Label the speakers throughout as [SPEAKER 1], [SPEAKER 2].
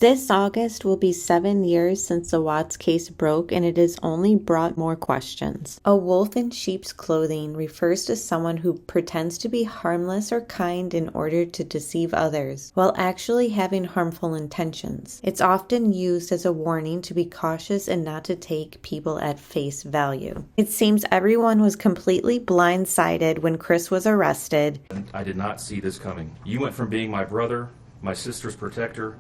[SPEAKER 1] This August will be 7 years since the Watts case broke, and it has only brought more questions. A wolf in sheep's clothing refers to someone who pretends to be harmless or kind in order to deceive others, while actually having harmful intentions. It's often used as a warning to be cautious and not to take people at face value. It seems everyone was completely blindsided when Chris was arrested.
[SPEAKER 2] I did not see this coming. You went from being my brother, my sister's protector,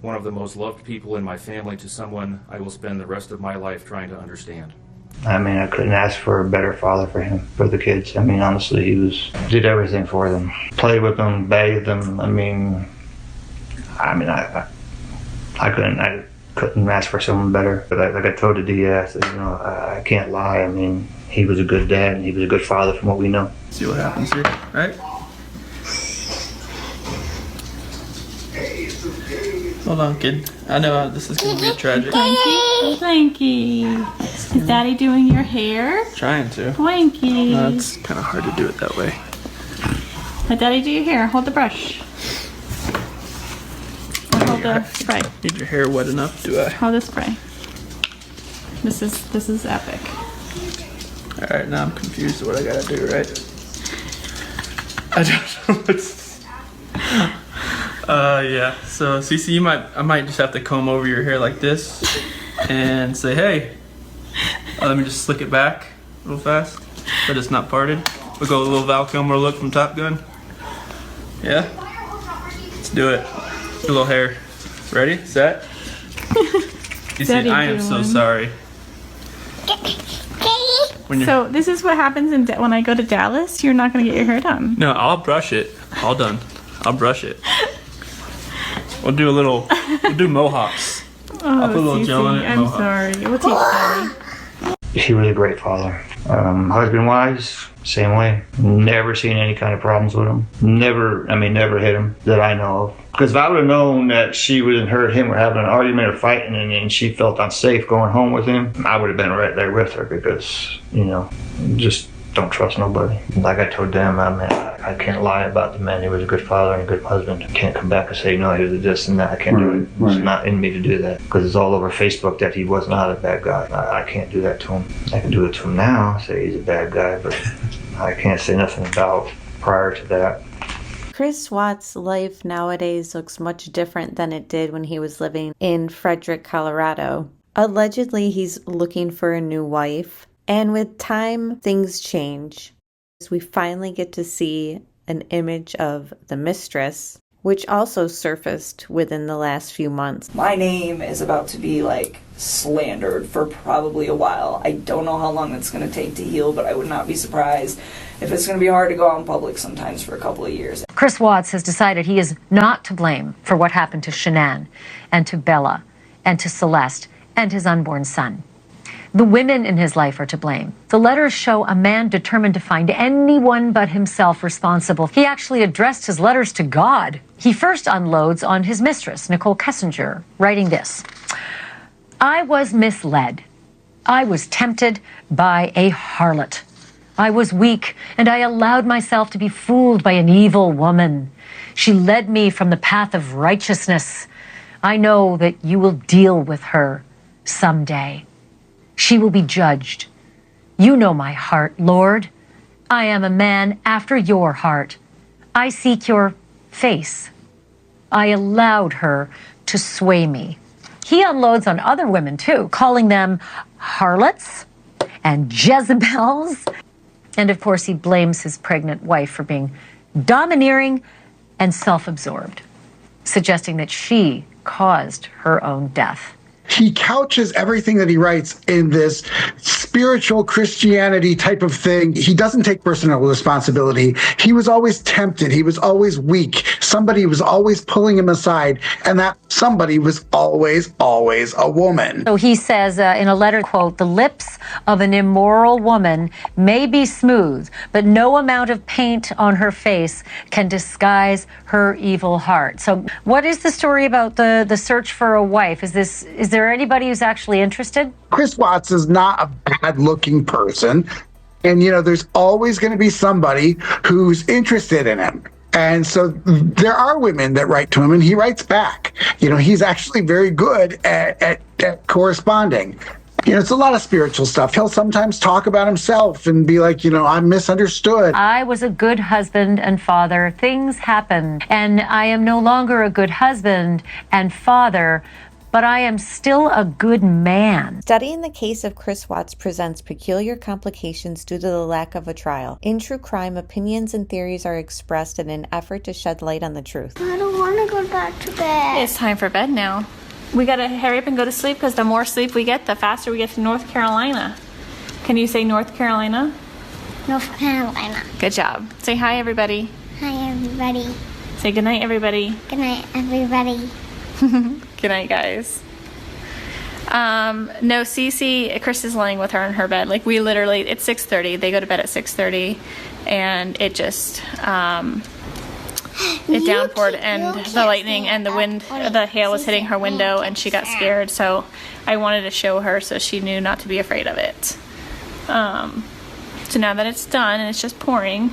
[SPEAKER 2] one of the most loved people in my family, to someone I will spend the rest of my life trying to understand.
[SPEAKER 3] I mean, I couldn't ask for a better father for him, for the kids. I mean, honestly, did everything for them. Played with them, bathed them. I couldn't ask for someone better. But like I told the DA, I can't lie. I mean, he was a good dad and he was a good father from what we know.
[SPEAKER 4] See what happens here, right? Hold on, kid. I know this is going to be tragic.
[SPEAKER 5] Blanky. Is Daddy doing your hair?
[SPEAKER 4] Trying to.
[SPEAKER 5] Blanky.
[SPEAKER 4] No, it's kind of hard to do it that way.
[SPEAKER 5] Let Daddy do your hair. Hold the brush. Or hold the spray.
[SPEAKER 4] Need your hair wet enough? Do I?
[SPEAKER 5] Hold the spray. This is epic.
[SPEAKER 4] All right, now I'm confused what I gotta do, right? I don't know what's... yeah. So, Cece, I might just have to comb over your hair like this and say, hey, let me just slick it back real fast, but it's not parted. We'll go a little Val Kilmer look from Top Gun. Yeah? Let's do it. A little hair. Ready? Set? Cece, I am so sorry.
[SPEAKER 5] So this is what happens when I go to Dallas. You're not gonna get your hair done.
[SPEAKER 4] No, I'll brush it. All done. I'll brush it. We'll do mohawks. I'll put a little gel in it.
[SPEAKER 5] I'm sorry. We'll teach Daddy.
[SPEAKER 3] He was a great father. Husband-wise, same way. Never seen any kind of problems with him. Never hit him that I know of. Because if I would have known that she wouldn't hurt him or having an argument or fighting and she felt unsafe going home with him, I would have been right there with her because, just don't trust nobody. Like I told them, I can't lie about the man. He was a good father and a good husband. I can't come back and say, no, he was this and that. I can't do it. It's not in me to do that because it's all over Facebook that he was not a bad guy. I can't do that to him. I can do it to him now, say he's a bad guy, but I can't say nothing about prior to that.
[SPEAKER 1] Chris Watts' life nowadays looks much different than it did when he was living in Frederick, Colorado. Allegedly, he's looking for a new wife, and with time, things change. We finally get to see an image of the Mistress, which also surfaced within the last few months.
[SPEAKER 6] My name is about to be slandered for probably a while. I don't know how long it's going to take to heal, but I would not be surprised if it's going to be hard to go out in public sometimes for a couple of years.
[SPEAKER 7] Chris Watts has decided he is not to blame for what happened to Shanann and to Bella and to Celeste and his unborn son. The women in his life are to blame. The letters show a man determined to find anyone but himself responsible. He actually addressed his letters to God. He first unloads on his mistress, Nicole Kessinger, writing this: I was misled. I was tempted by a harlot. I was weak, and I allowed myself to be fooled by an evil woman. She led me from the path of righteousness. I know that you will deal with her someday. She will be judged. You know my heart, Lord. I am a man after your heart. I seek your face. I allowed her to sway me. He unloads on other women, too, calling them harlots and Jezebels. And, of course, he blames his pregnant wife for being domineering and self-absorbed, suggesting that she caused her own death.
[SPEAKER 8] He couches everything that he writes in this spiritual Christianity type of thing. He doesn't take personal responsibility. He was always tempted. He was always weak. Somebody was always pulling him aside, and that somebody was always a woman.
[SPEAKER 7] So he says in a letter, quote, the lips of an immoral woman may be smooth, but no amount of paint on her face can disguise her evil heart. So what is the story about the search for a wife? Is there anybody who's actually interested?
[SPEAKER 8] Chris Watts is not a bad-looking person. And, there's always going to be somebody who's interested in him. And so there are women that write to him, and he writes back. He's actually very good at corresponding. It's a lot of spiritual stuff. He'll sometimes talk about himself and be like, I'm misunderstood.
[SPEAKER 7] I was a good husband and father. Things happened, and I am no longer a good husband and father, but I am still a good man.
[SPEAKER 1] Studying the case of Chris Watts presents peculiar complications due to the lack of a trial. In true crime, opinions and theories are expressed in an effort to shed light on the truth.
[SPEAKER 9] I don't want to go back to bed.
[SPEAKER 5] It's time for bed now. We gotta hurry up and go to sleep because the more sleep we get, the faster we get to North Carolina. Can you say North Carolina?
[SPEAKER 9] North Carolina.
[SPEAKER 5] Good job. Say hi, everybody.
[SPEAKER 9] Hi, everybody.
[SPEAKER 5] Say good night, everybody.
[SPEAKER 9] Good night, everybody.
[SPEAKER 5] Good night, guys. No, Cece, Chris is laying with her in her bed. Like, we literally, it's 6:30. They go to bed at 6:30, and it just, it downpoured, and the lightning and the wind, the hail was hitting her window, and she got scared. So I wanted to show her so she knew not to be afraid of it. So now that it's done and it's just pouring,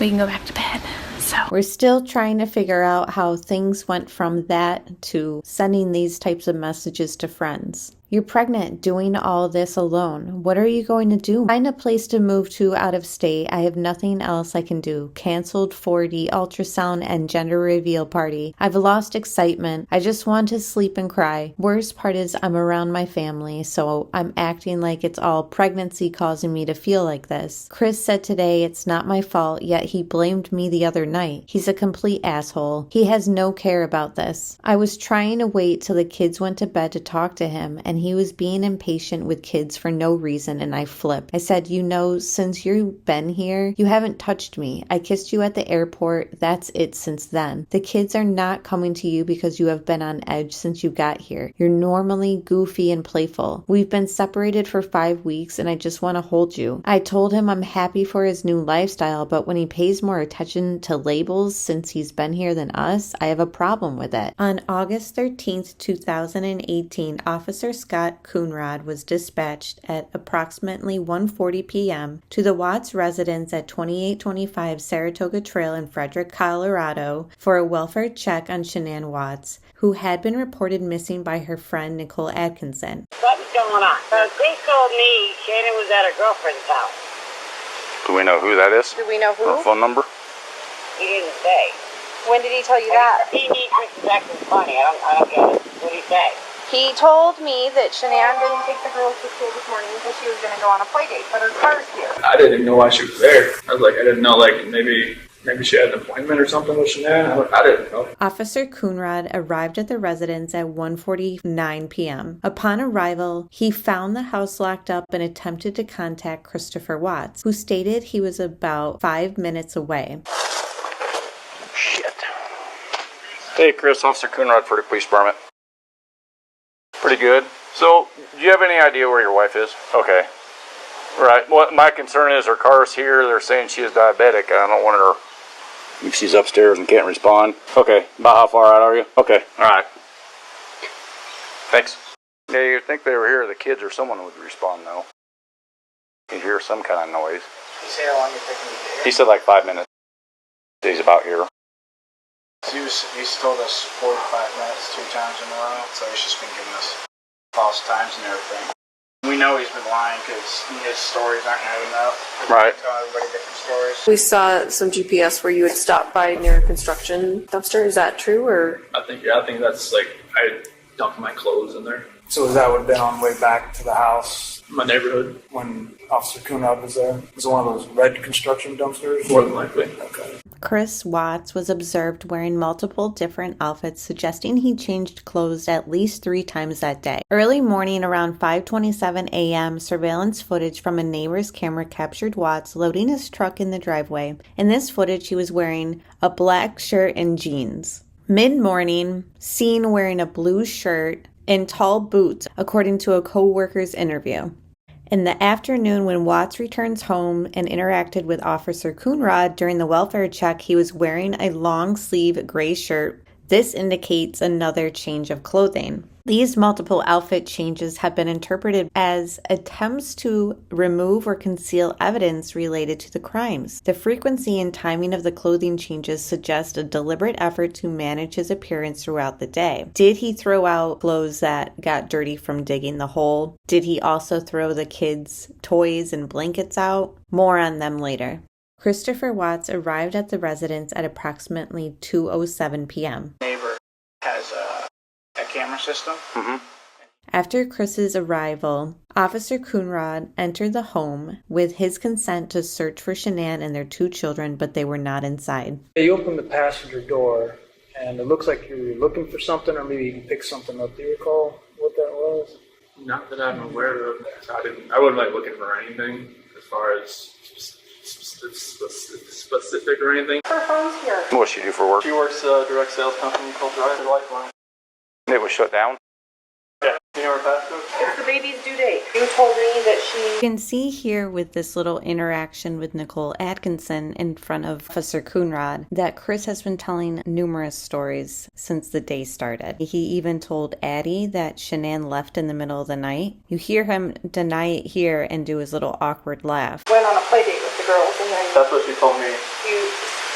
[SPEAKER 5] we can go back to bed. So
[SPEAKER 1] we're still trying to figure out how things went from that to sending these types of messages to friends. You're pregnant, doing all this alone. What are you going to do? Find a place to move to out of state. I have nothing else I can do. Canceled 4D ultrasound and gender reveal party. I've lost excitement. I just want to sleep and cry. Worst part is I'm around my family, so I'm acting like it's all pregnancy causing me to feel like this. Chris said today it's not my fault, yet he blamed me the other night. He's a complete asshole. He has no care about this. I was trying to wait till the kids went to bed to talk to him, and he was being impatient with kids for no reason, and I flipped. I said, since you've been here, you haven't touched me. I kissed you at the airport. That's it since then. The kids are not coming to you because you have been on edge since you got here. You're normally goofy and playful. We've been separated for 5 weeks, and I just want to hold you. I told him I'm happy for his new lifestyle, but when he pays more attention to labels since he's been here than us, I have a problem with it. On August 13th, 2018, Officer Scott Coonrod was dispatched at approximately 1:40 p.m. to the Watts residence at 2825 Saratoga Trail in Frederick, Colorado for a welfare check on Shanannwatts, who had been reported missing by her friend Nicole Atkinson.
[SPEAKER 10] What's going on? They told me Shannon was at her girlfriend's house.
[SPEAKER 11] Do we know who that is?
[SPEAKER 12] Do we know who?
[SPEAKER 11] Her phone number?
[SPEAKER 10] He didn't say.
[SPEAKER 12] When did he tell you that?
[SPEAKER 10] He needs Mrs. acting funny. I don't get it. What did he say?
[SPEAKER 12] He told me that Shanann didn't take the girls to school this morning because she was going to go on a play date, but her car's here.
[SPEAKER 4] I didn't even know why she was there. I didn't know, maybe she had an appointment or something with Shanann. I didn't know.
[SPEAKER 1] Officer Coonrod arrived at the residence at 1:49 p.m. Upon arrival, he found the house locked up and attempted to contact Christopher Watts, who stated he was about 5 minutes away.
[SPEAKER 11] Shit. Hey, Chris, Officer Coonrod for the police department. Pretty good. So, do you have any idea where your wife is? Okay. Right. What my concern is her car's here. They're saying she is diabetic. I don't want her. If she's upstairs and can't respond. Okay. About how far out are you? Okay. All right. Thanks. Yeah, you'd think they were here. The kids or someone would respond, though. You hear some kind of noise.
[SPEAKER 13] You say how long you're taking to get here?
[SPEAKER 11] He said 5 minutes. He's about here.
[SPEAKER 13] He's told us 45 minutes 2 times in a row, so he's just been giving us false times and everything. We know he's been lying because his stories aren't adding up.
[SPEAKER 11] Right.
[SPEAKER 13] Tell everybody different stories.
[SPEAKER 12] We saw some GPS where you had stopped by near a construction dumpster. Is that true, or?
[SPEAKER 4] I think that's I dumped my clothes in there.
[SPEAKER 13] So that would have been on the way back to the house?
[SPEAKER 4] My neighborhood.
[SPEAKER 13] When Officer Coonrod was there? Was it one of those red construction dumpsters?
[SPEAKER 4] More than likely.
[SPEAKER 13] Okay.
[SPEAKER 1] Chris Watts was observed wearing multiple different outfits, suggesting he changed clothes at least 3 times that day. Early morning around 5:27 a.m., surveillance footage from a neighbor's camera captured Watts loading his truck in the driveway. In this footage, he was wearing a black shirt and jeans. Mid-morning, seen wearing a blue shirt and tall boots, according to a co-worker's interview. In the afternoon, when Watts returns home and interacted with Officer Coonrod during the welfare check, he was wearing a long-sleeve gray shirt, This indicates another change of clothing. These multiple outfit changes have been interpreted as attempts to remove or conceal evidence related to the crimes. The frequency and timing of the clothing changes suggest a deliberate effort to manage his appearance throughout the day. Did he throw out clothes that got dirty from digging the hole? Did he also throw the kids' toys and blankets out? More on them later. Christopher Watts arrived at the residence at approximately 2:07 p.m.
[SPEAKER 13] Neighbor has a camera system.
[SPEAKER 1] After Chris's arrival, Officer Coonrod entered the home with his consent to search for Shanann and their 2 children, but they were not inside.
[SPEAKER 14] You opened the passenger door, and it looks like you were looking for something, or maybe you can pick something up. Do you recall what that was?
[SPEAKER 4] Not that I'm aware of. I wasn't like looking for anything as far as specific or anything.
[SPEAKER 12] Her phone's here.
[SPEAKER 11] What does she do for work?
[SPEAKER 4] She works a direct sales company called Drive Lifeline.
[SPEAKER 11] It was shut down?
[SPEAKER 4] Yeah. You know her passcode?
[SPEAKER 12] It's the baby's due date. You told me that she...
[SPEAKER 1] You can see here with this little interaction with Nicole Atkinson in front of Officer Coonrod that Chris has been telling numerous stories since the day started. He even told Addie that Shanann left in the middle of the night. You hear him deny it here and do his little awkward laugh.
[SPEAKER 12] went on a play date with the girls, and then...
[SPEAKER 4] That's what she told me.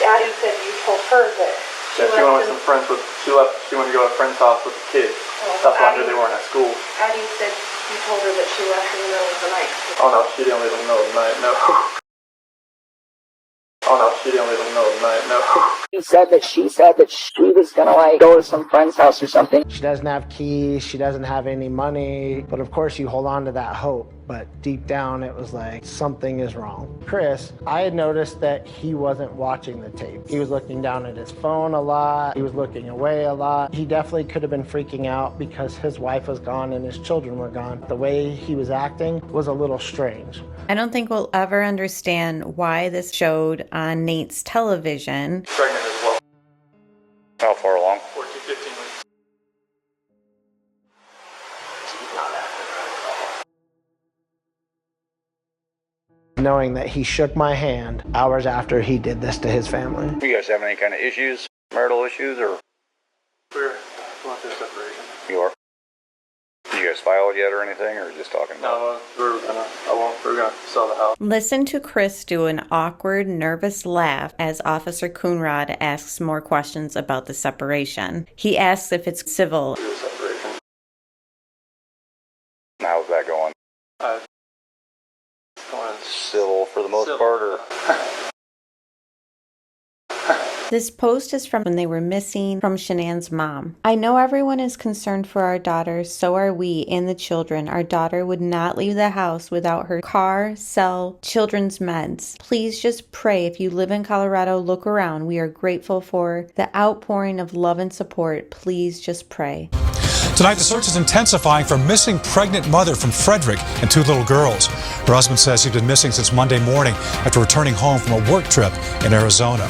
[SPEAKER 12] Addie said you told her that
[SPEAKER 4] She went with some friends she went to go to a friend's house with the kids. That's why I knew they weren't at school.
[SPEAKER 12] Addie said you told her that she left in the middle of the night.
[SPEAKER 4] Oh no, she didn't leave in the middle of the night, no. Oh no, she didn't leave in the middle of the night, no.
[SPEAKER 6] She said that she was gonna go to some friend's house or something.
[SPEAKER 14] She doesn't have keys, she doesn't have any money, but of course you hold on to that hope. But deep down it was like, something is wrong. Chris, I had noticed that he wasn't watching the tape. He was looking down at his phone a lot, he was looking away a lot. He definitely could have been freaking out because his wife was gone and his children were gone. The way he was acting was a little strange.
[SPEAKER 1] I don't think we'll ever understand why this showed on Nate's television.
[SPEAKER 4] Pregnant as well.
[SPEAKER 11] How far along?
[SPEAKER 4] 14, 15 weeks.
[SPEAKER 14] Knowing that he shook my hand hours after he did this to his family.
[SPEAKER 11] You guys have any kind of issues, marital issues, or?
[SPEAKER 4] We're going through separation.
[SPEAKER 11] You are? You guys filed yet or anything, or just talking about?
[SPEAKER 4] No, we're gonna sell the house.
[SPEAKER 1] Listen to Chris do an awkward, nervous laugh as Officer Coonrod asks more questions about the separation. He asks if it's civil.
[SPEAKER 4] Separation.
[SPEAKER 11] How's that going?
[SPEAKER 4] It's going
[SPEAKER 11] civil for the most part, or?
[SPEAKER 1] This post is from when they were missing from Shanann's mom. I know everyone is concerned for our daughter, so are we and the children. Our daughter would not leave the house without her car, cell, children's meds. Please just pray. If you live in Colorado, look around. We are grateful for the outpouring of love and support. Please just pray.
[SPEAKER 15] Tonight, the search is intensifying for missing pregnant mother from Frederick and 2 little girls. Her husband says he's been missing since Monday morning after returning home from a work trip in Arizona.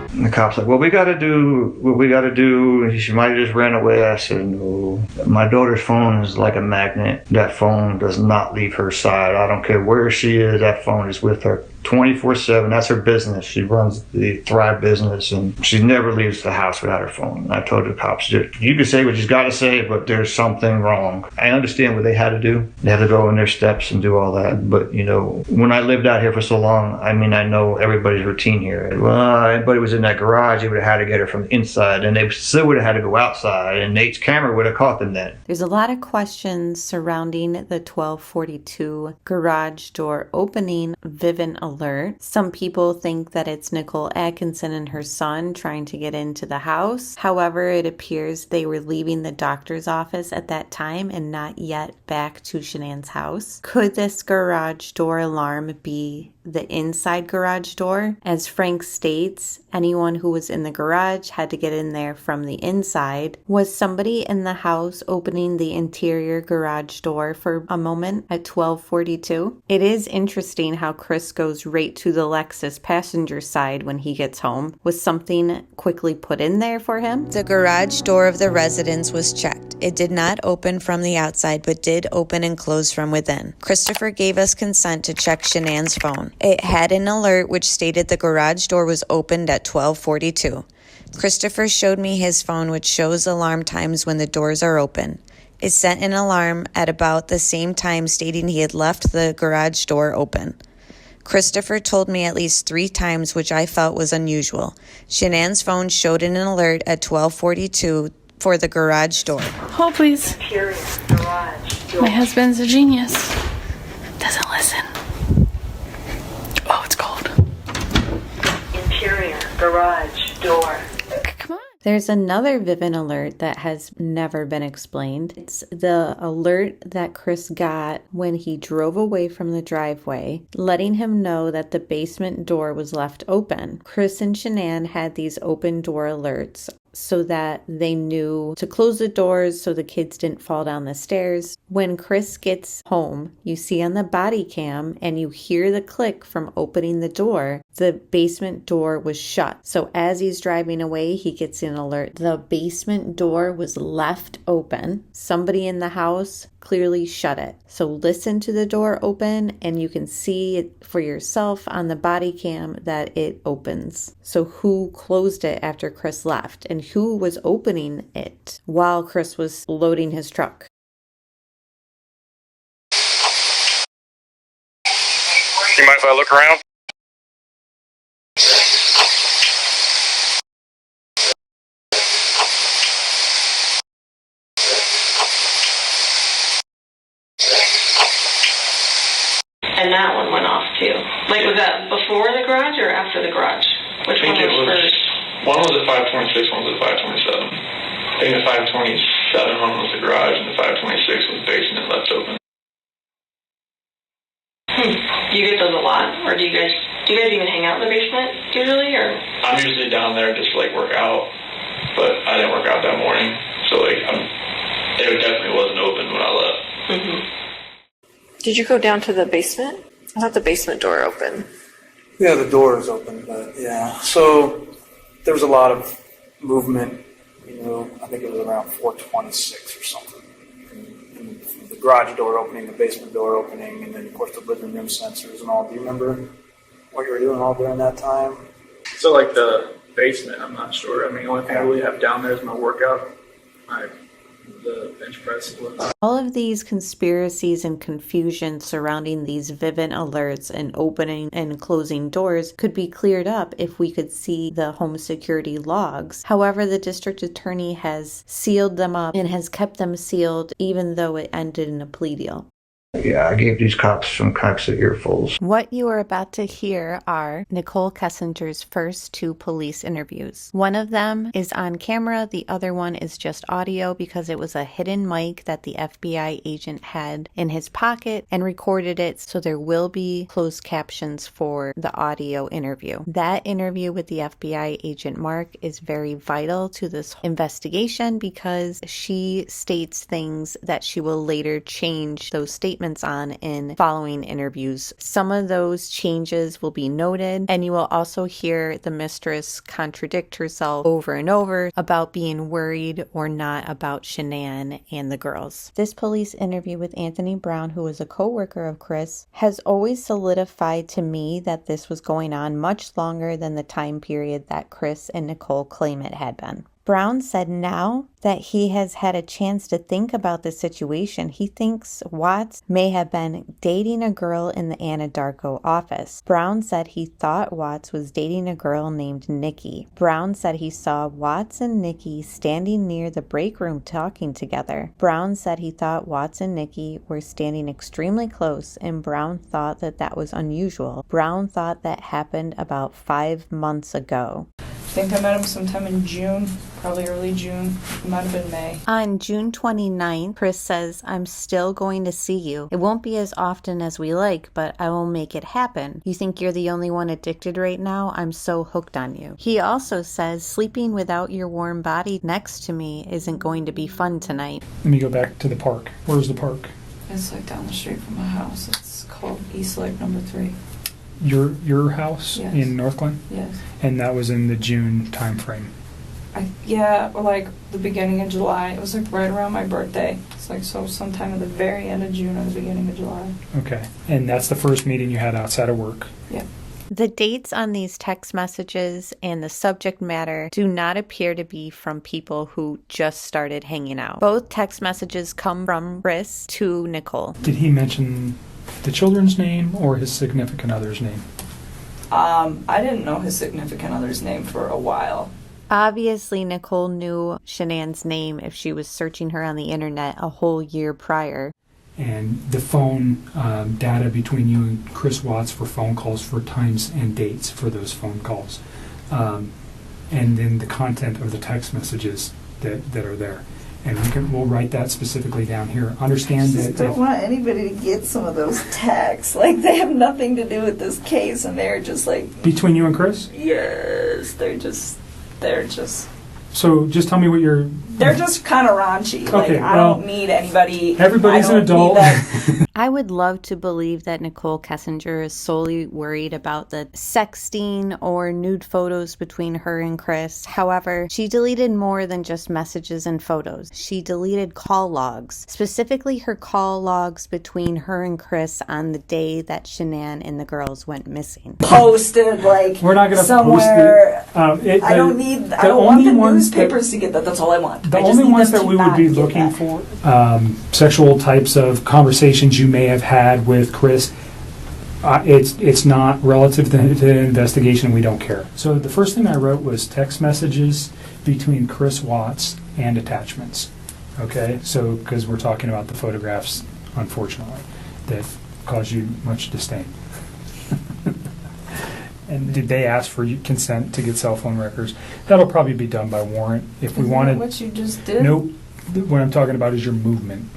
[SPEAKER 3] And the cop's like, well, we got to do what we got to do. She might have just ran away. I said, no. My daughter's phone is like a magnet. That phone does not leave her side. I don't care where she is. That phone is with her 24/7. That's her business. She runs the Thrive business, and she never leaves the house without her phone. I told the cops, you can say what you got to say, but there's something wrong. I understand what they had to do. They had to go in their steps and do all that. But, when I lived out here for so long, I know everybody's routine here. Well, everybody was in that garage. They would have had to get her from the inside, and they still would have had to go outside, and Nate's camera would have caught them then.
[SPEAKER 1] There's a lot of questions surrounding the 1242 garage door opening Vivint alert. Some people think that it's Nicole Atkinson and her son trying to get into the house. However, it appears they were leaving the doctor's office at that time and not yet back to Shanann's house. Could this garage door alarm be the inside garage door? As Frank states, anyone who was in the garage had to get in there from the inside. Was somebody in the house opening the interior garage door for a moment at 12:42? It is interesting how Chris goes right to the Lexus passenger side when he gets home. Was something quickly put in there for him? The garage door of the residence was checked. It did not open from the outside, but did open and close from within. Christopher gave us consent to check Shanann's phone. It had an alert which stated the garage door was opened at 12:42. Christopher showed me his phone, which shows alarm times when the doors are open. It sent an alarm at about the same time stating he had left the garage door open. Christopher told me at least 3 times, which I felt was unusual. Shanann's phone showed an alert at 12:42 for the garage door.
[SPEAKER 5] Hold, please. My husband's a genius. Doesn't listen. Oh, it's cold.
[SPEAKER 16] Interior garage door.
[SPEAKER 5] Come on.
[SPEAKER 1] There's another Vivint alert that has never been explained. It's the alert that Chris got when he drove away from the driveway, letting him know that the basement door was left open. Chris and Shanann had these open door alerts so that they knew to close the doors so the kids didn't fall down the stairs. When Chris gets home, you see on the body cam and you hear the click from opening the door, the basement door was shut. So as he's driving away, he gets an alert. The basement door was left open. Somebody in the house clearly shut it. So listen to the door open and you can see it for yourself on the body cam that it opens. So who closed it after Chris left and who was opening it while Chris was loading his truck?
[SPEAKER 11] You mind if I look around?
[SPEAKER 16] And that one went off too. Like, was that before the garage or after the garage? Which one was first?
[SPEAKER 4] One was at 526, one was at 527. I think the 527 one was the garage, and the 526 was the basement left open.
[SPEAKER 16] Do you get those a lot, or do you guys even hang out in the basement usually, or?
[SPEAKER 4] I'm usually down there just to like work out, but I didn't work out that morning, so like it definitely wasn't open when I left.
[SPEAKER 16] Mm-hmm. Did you go down to the basement? I thought the basement door open.
[SPEAKER 13] Yeah, the door is open, but yeah. So there was a lot of movement, I think it was around 4:26 or something. And the garage door opening, the basement door opening, and then of course the living room sensors and all. Do you remember what you were doing all during that time?
[SPEAKER 4] So like the basement, I'm not sure. I mean, the only thing I really have down there is my workout, the bench press.
[SPEAKER 1] All of these conspiracies and confusion surrounding these Vivint alerts and opening and closing doors could be cleared up if we could see the home security logs. However, the district attorney has sealed them up and has kept them sealed even though it ended in a plea deal.
[SPEAKER 3] Yeah, I gave these cops some cocks of earfuls.
[SPEAKER 1] What you are about to hear are Nicole Kessinger's first 2 police interviews. One of them is on camera, the other one is just audio because it was a hidden mic that the FBI agent had in his pocket and recorded it, so there will be closed captions for the audio interview. That interview with the FBI agent Mark is very vital to this investigation because she states things that she will later change those statements on in following interviews. Some of those changes will be noted, and you will also hear the mistress contradict herself over and over about being worried or not about Shanann and the girls. This police interview with Anthony Brown, who was a co-worker of Chris, has always solidified to me that this was going on much longer than the time period that Chris and Nicole claim it had been. Brown said now that he has had a chance to think about the situation, he thinks Watts may have been dating a girl in the Anadarko office. Brown said he thought Watts was dating a girl named Nikki. Brown said he saw Watts and Nikki standing near the break room talking together. Brown said he thought Watts and Nikki were standing extremely close, and Brown thought that that was unusual. Brown thought that happened about 5 months ago.
[SPEAKER 6] I think I met him sometime in June, probably early June. It might have been May.
[SPEAKER 1] On June 29th, Chris says, "I'm still going to see you. It won't be as often as we like, but I will make it happen. You think you're the only one addicted right now? I'm so hooked on you." He also says, "Sleeping without your warm body next to me isn't going to be fun tonight."
[SPEAKER 17] Let me go back to the park. Where's the park?
[SPEAKER 6] It's like down the street from my house. It's called East Lake number 3.
[SPEAKER 17] Your house?
[SPEAKER 6] Yes.
[SPEAKER 17] In North Glen?
[SPEAKER 6] Yes.
[SPEAKER 17] And that was in the June time frame.
[SPEAKER 6] Or like the beginning of July. It was like right around my birthday. It's like so sometime at the very end of June or the beginning of July.
[SPEAKER 17] Okay. And that's the first meeting you had outside of work?
[SPEAKER 6] Yeah.
[SPEAKER 1] The dates on these text messages and the subject matter do not appear to be from people who just started hanging out. Both text messages come from Chris to Nicole.
[SPEAKER 17] Did he mention the children's name or his significant other's name?
[SPEAKER 6] I didn't know his significant other's name for a while.
[SPEAKER 1] Obviously, Nicole knew Shanann's name if she was searching her on the internet a whole year prior.
[SPEAKER 17] And the phone data between you and Chris Watts for phone calls for times and dates for those phone calls. And then the content of the text messages that are there. And we'll write that specifically down here. Understand
[SPEAKER 6] I
[SPEAKER 17] that...
[SPEAKER 6] just don't want anybody to get some of those texts. Like, they have nothing to do with this case, and they're just like...
[SPEAKER 17] Between you and Chris?
[SPEAKER 6] Yes, they're just...
[SPEAKER 17] So just tell me what you're...
[SPEAKER 6] They're just kind of raunchy.
[SPEAKER 17] Okay,
[SPEAKER 6] I don't need anybody...
[SPEAKER 17] Everybody's an adult.
[SPEAKER 1] I would love to believe that Nicole Kessinger is solely worried about the sexting or nude photos between her and Chris. However, she deleted more than just messages and photos. She deleted call logs, specifically her call logs between her and Chris on the day that Shanann and the girls went missing.
[SPEAKER 6] Posted, like,
[SPEAKER 17] we're not gonna
[SPEAKER 6] somewhere...
[SPEAKER 17] Post it.
[SPEAKER 6] I don't want the newspapers to get that. That's all I want.
[SPEAKER 17] The only ones that we would be looking for, sexual types of conversations you may have had with Chris, it's not relative to the investigation. We don't care. So the first thing I wrote was text messages between Chris Watts and attachments. Okay, so because we're talking about the photographs, unfortunately, that cause you much disdain. And did they ask for consent to get cell phone records? That'll probably be done by warrant. If we wanted,
[SPEAKER 6] what you just did?
[SPEAKER 17] Nope. What I'm talking about is your movement.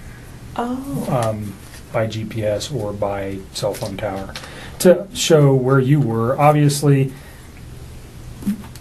[SPEAKER 6] Oh.
[SPEAKER 17] By GPS or by cell phone tower to show where you were. Obviously,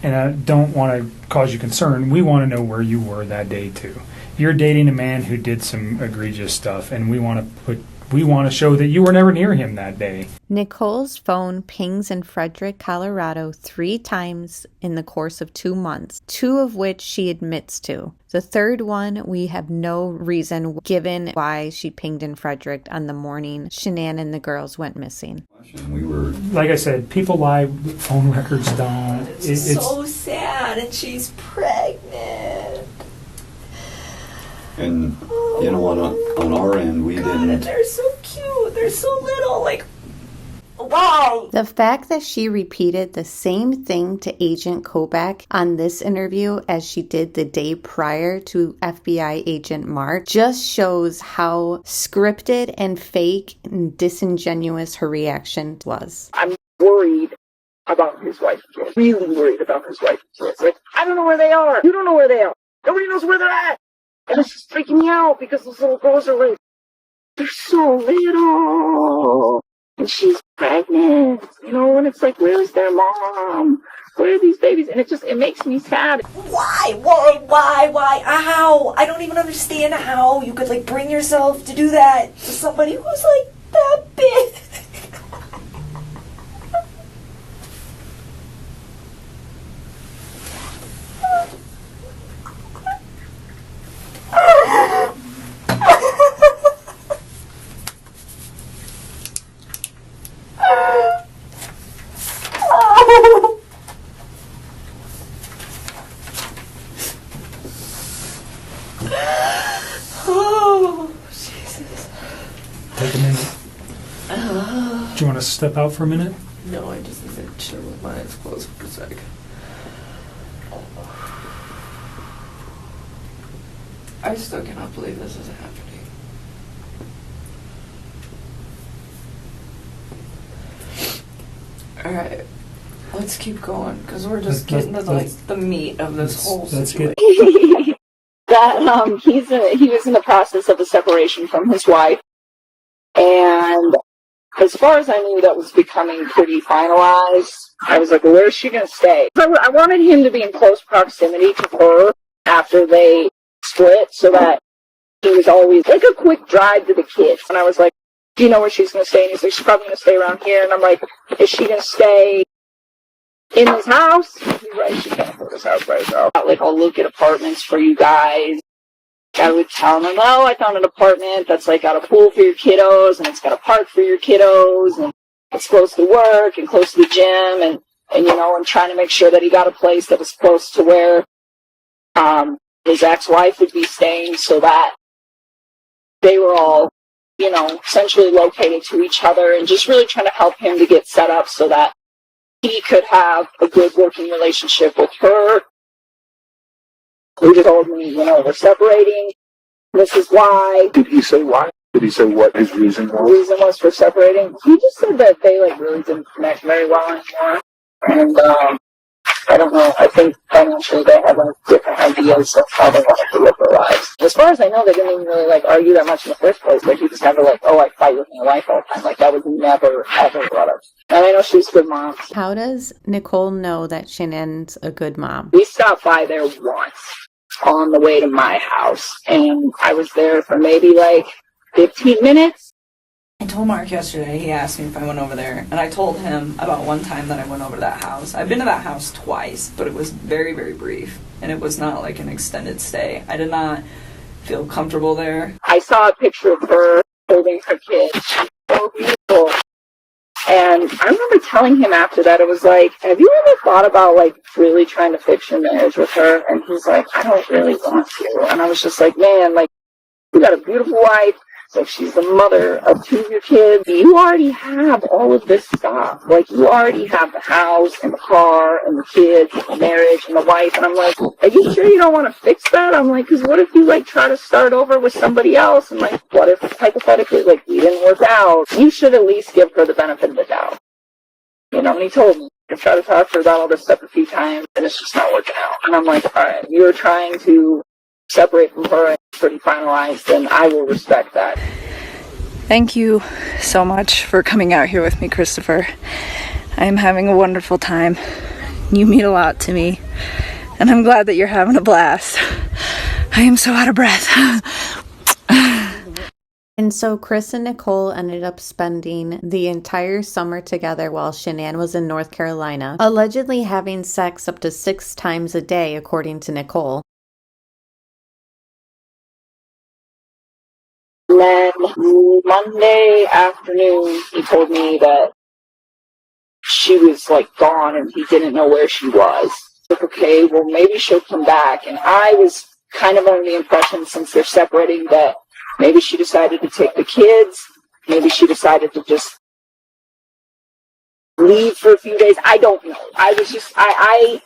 [SPEAKER 17] and I don't want to cause you concern, we want to know where you were that day too. You're dating a man who did some egregious stuff, and we want to show that you were never near him that day.
[SPEAKER 1] Nicole's phone pings in Frederick, Colorado 3 times in the course of 2 months, 2 of which she admits to. The third one, we have no reason given why she pinged in Frederick on the morning Shanann and the girls went missing.
[SPEAKER 17] We were, like I said, people lie, phone records don't.
[SPEAKER 6] It's so sad, and she's pregnant.
[SPEAKER 18] And, you know, on our end, we didn't...
[SPEAKER 6] And they're so cute. They're so little. Like, wow.
[SPEAKER 1] The fact that she repeated the same thing to Agent Kobach on this interview as she did the day prior to FBI Agent Mark just shows how scripted and fake and disingenuous her reaction was.
[SPEAKER 19] I'm worried about his wife and kids. Really worried about his wife and kids. Like, I don't know where they are. You don't know where they are. Nobody knows where they're at. And it's just freaking me out because those little girls are like, they're so little. And she's pregnant, you know, and it's like, where is their mom? Where are these babies? And it makes me sad.
[SPEAKER 6] Why? How? I don't even understand how you could, like, bring yourself to do that to somebody who's, like, that big. Oh, Jesus.
[SPEAKER 17] Take a minute. Do you want to step out for a minute?
[SPEAKER 6] No, I just need to chill with my eyes closed for a sec. I still cannot believe this is happening. Alright, let's keep going, because we're just getting to the meat of this whole situation.
[SPEAKER 19] That he was in the process of a separation from his wife, and as far as I knew, that was becoming pretty finalized. I was like, well, where is she going to stay? I wanted him to be in close proximity to her after they split, so that he was always like a quick drive to the kids. And I was like, do you know where she's going to stay? And he's like, she's probably going to stay around here. And I'm like, is she going to stay in his house? He's right, she can't afford his house by herself. Like, I'll look at apartments for you guys. I would tell them, oh, I found an apartment that's like got a pool for your kiddos, and it's got a park for your kiddos, and it's close to work and close to the gym, and and trying to make sure that he got a place that was close to where his ex-wife would be staying, so that they were all, essentially located to each other, and just really trying to help him to get set up so that he could have a good working relationship with her. He told me, we're separating. This is why.
[SPEAKER 20] Did he say why? Did he say what his reason was?
[SPEAKER 19] The reason was for separating. He just said that they really didn't connect very well anymore. And I don't know. I think financially they had different ideas of how they wanted to live their lives. As far as I know, they didn't even really argue that much in the first place. He just never I fight with my wife all the time. That was never ever brought up. And I know she was a good mom.
[SPEAKER 1] How does Nicole know that Shanann's a good mom?
[SPEAKER 19] We stopped by there once on the way to my house, and I was there for maybe 15 minutes.
[SPEAKER 6] I told Mark yesterday, he asked me if I went over there, and I told him about one time that I went over to that house. I've been to that house twice, but it was very, very brief, and it was not an extended stay. I did not feel comfortable there.
[SPEAKER 19] I saw a picture of her holding her kid. She's so beautiful. And I remember telling him after that, it was have you ever thought about really trying to fix your marriage with her? And he's like, I don't really want to. And I was just man, you got a beautiful wife. She's the mother of 2 of your kids. You already have all of this stuff. You already have the house and the car and the kids and the marriage and the wife. And I'm are you sure you don't want to fix that? I'm because what if you try to start over with somebody else? And what if hypothetically we didn't work out? You should at least give her the benefit of the doubt. And he told me, I've tried to talk to her about all this stuff a few times and it's just not working out. And I'm all right, you're trying to separate from her and it's pretty finalized, and I will respect that.
[SPEAKER 21] Thank you so much for coming out here with me, Christopher. I am having a wonderful time. You mean a lot to me, and I'm glad that you're having a blast. I am so out of breath.
[SPEAKER 1] And so Chris and Nicole ended up spending the entire summer together while Shanann was in North Carolina, allegedly having sex up to 6 times a day, according to Nicole.
[SPEAKER 19] And then Monday afternoon, he told me that she was gone and he didn't know where she was. Okay, well maybe she'll come back. And I was kind of under the impression, since they're separating, that maybe she decided to take the kids. Maybe she decided to just leave for a few days. I don't know. I was just, I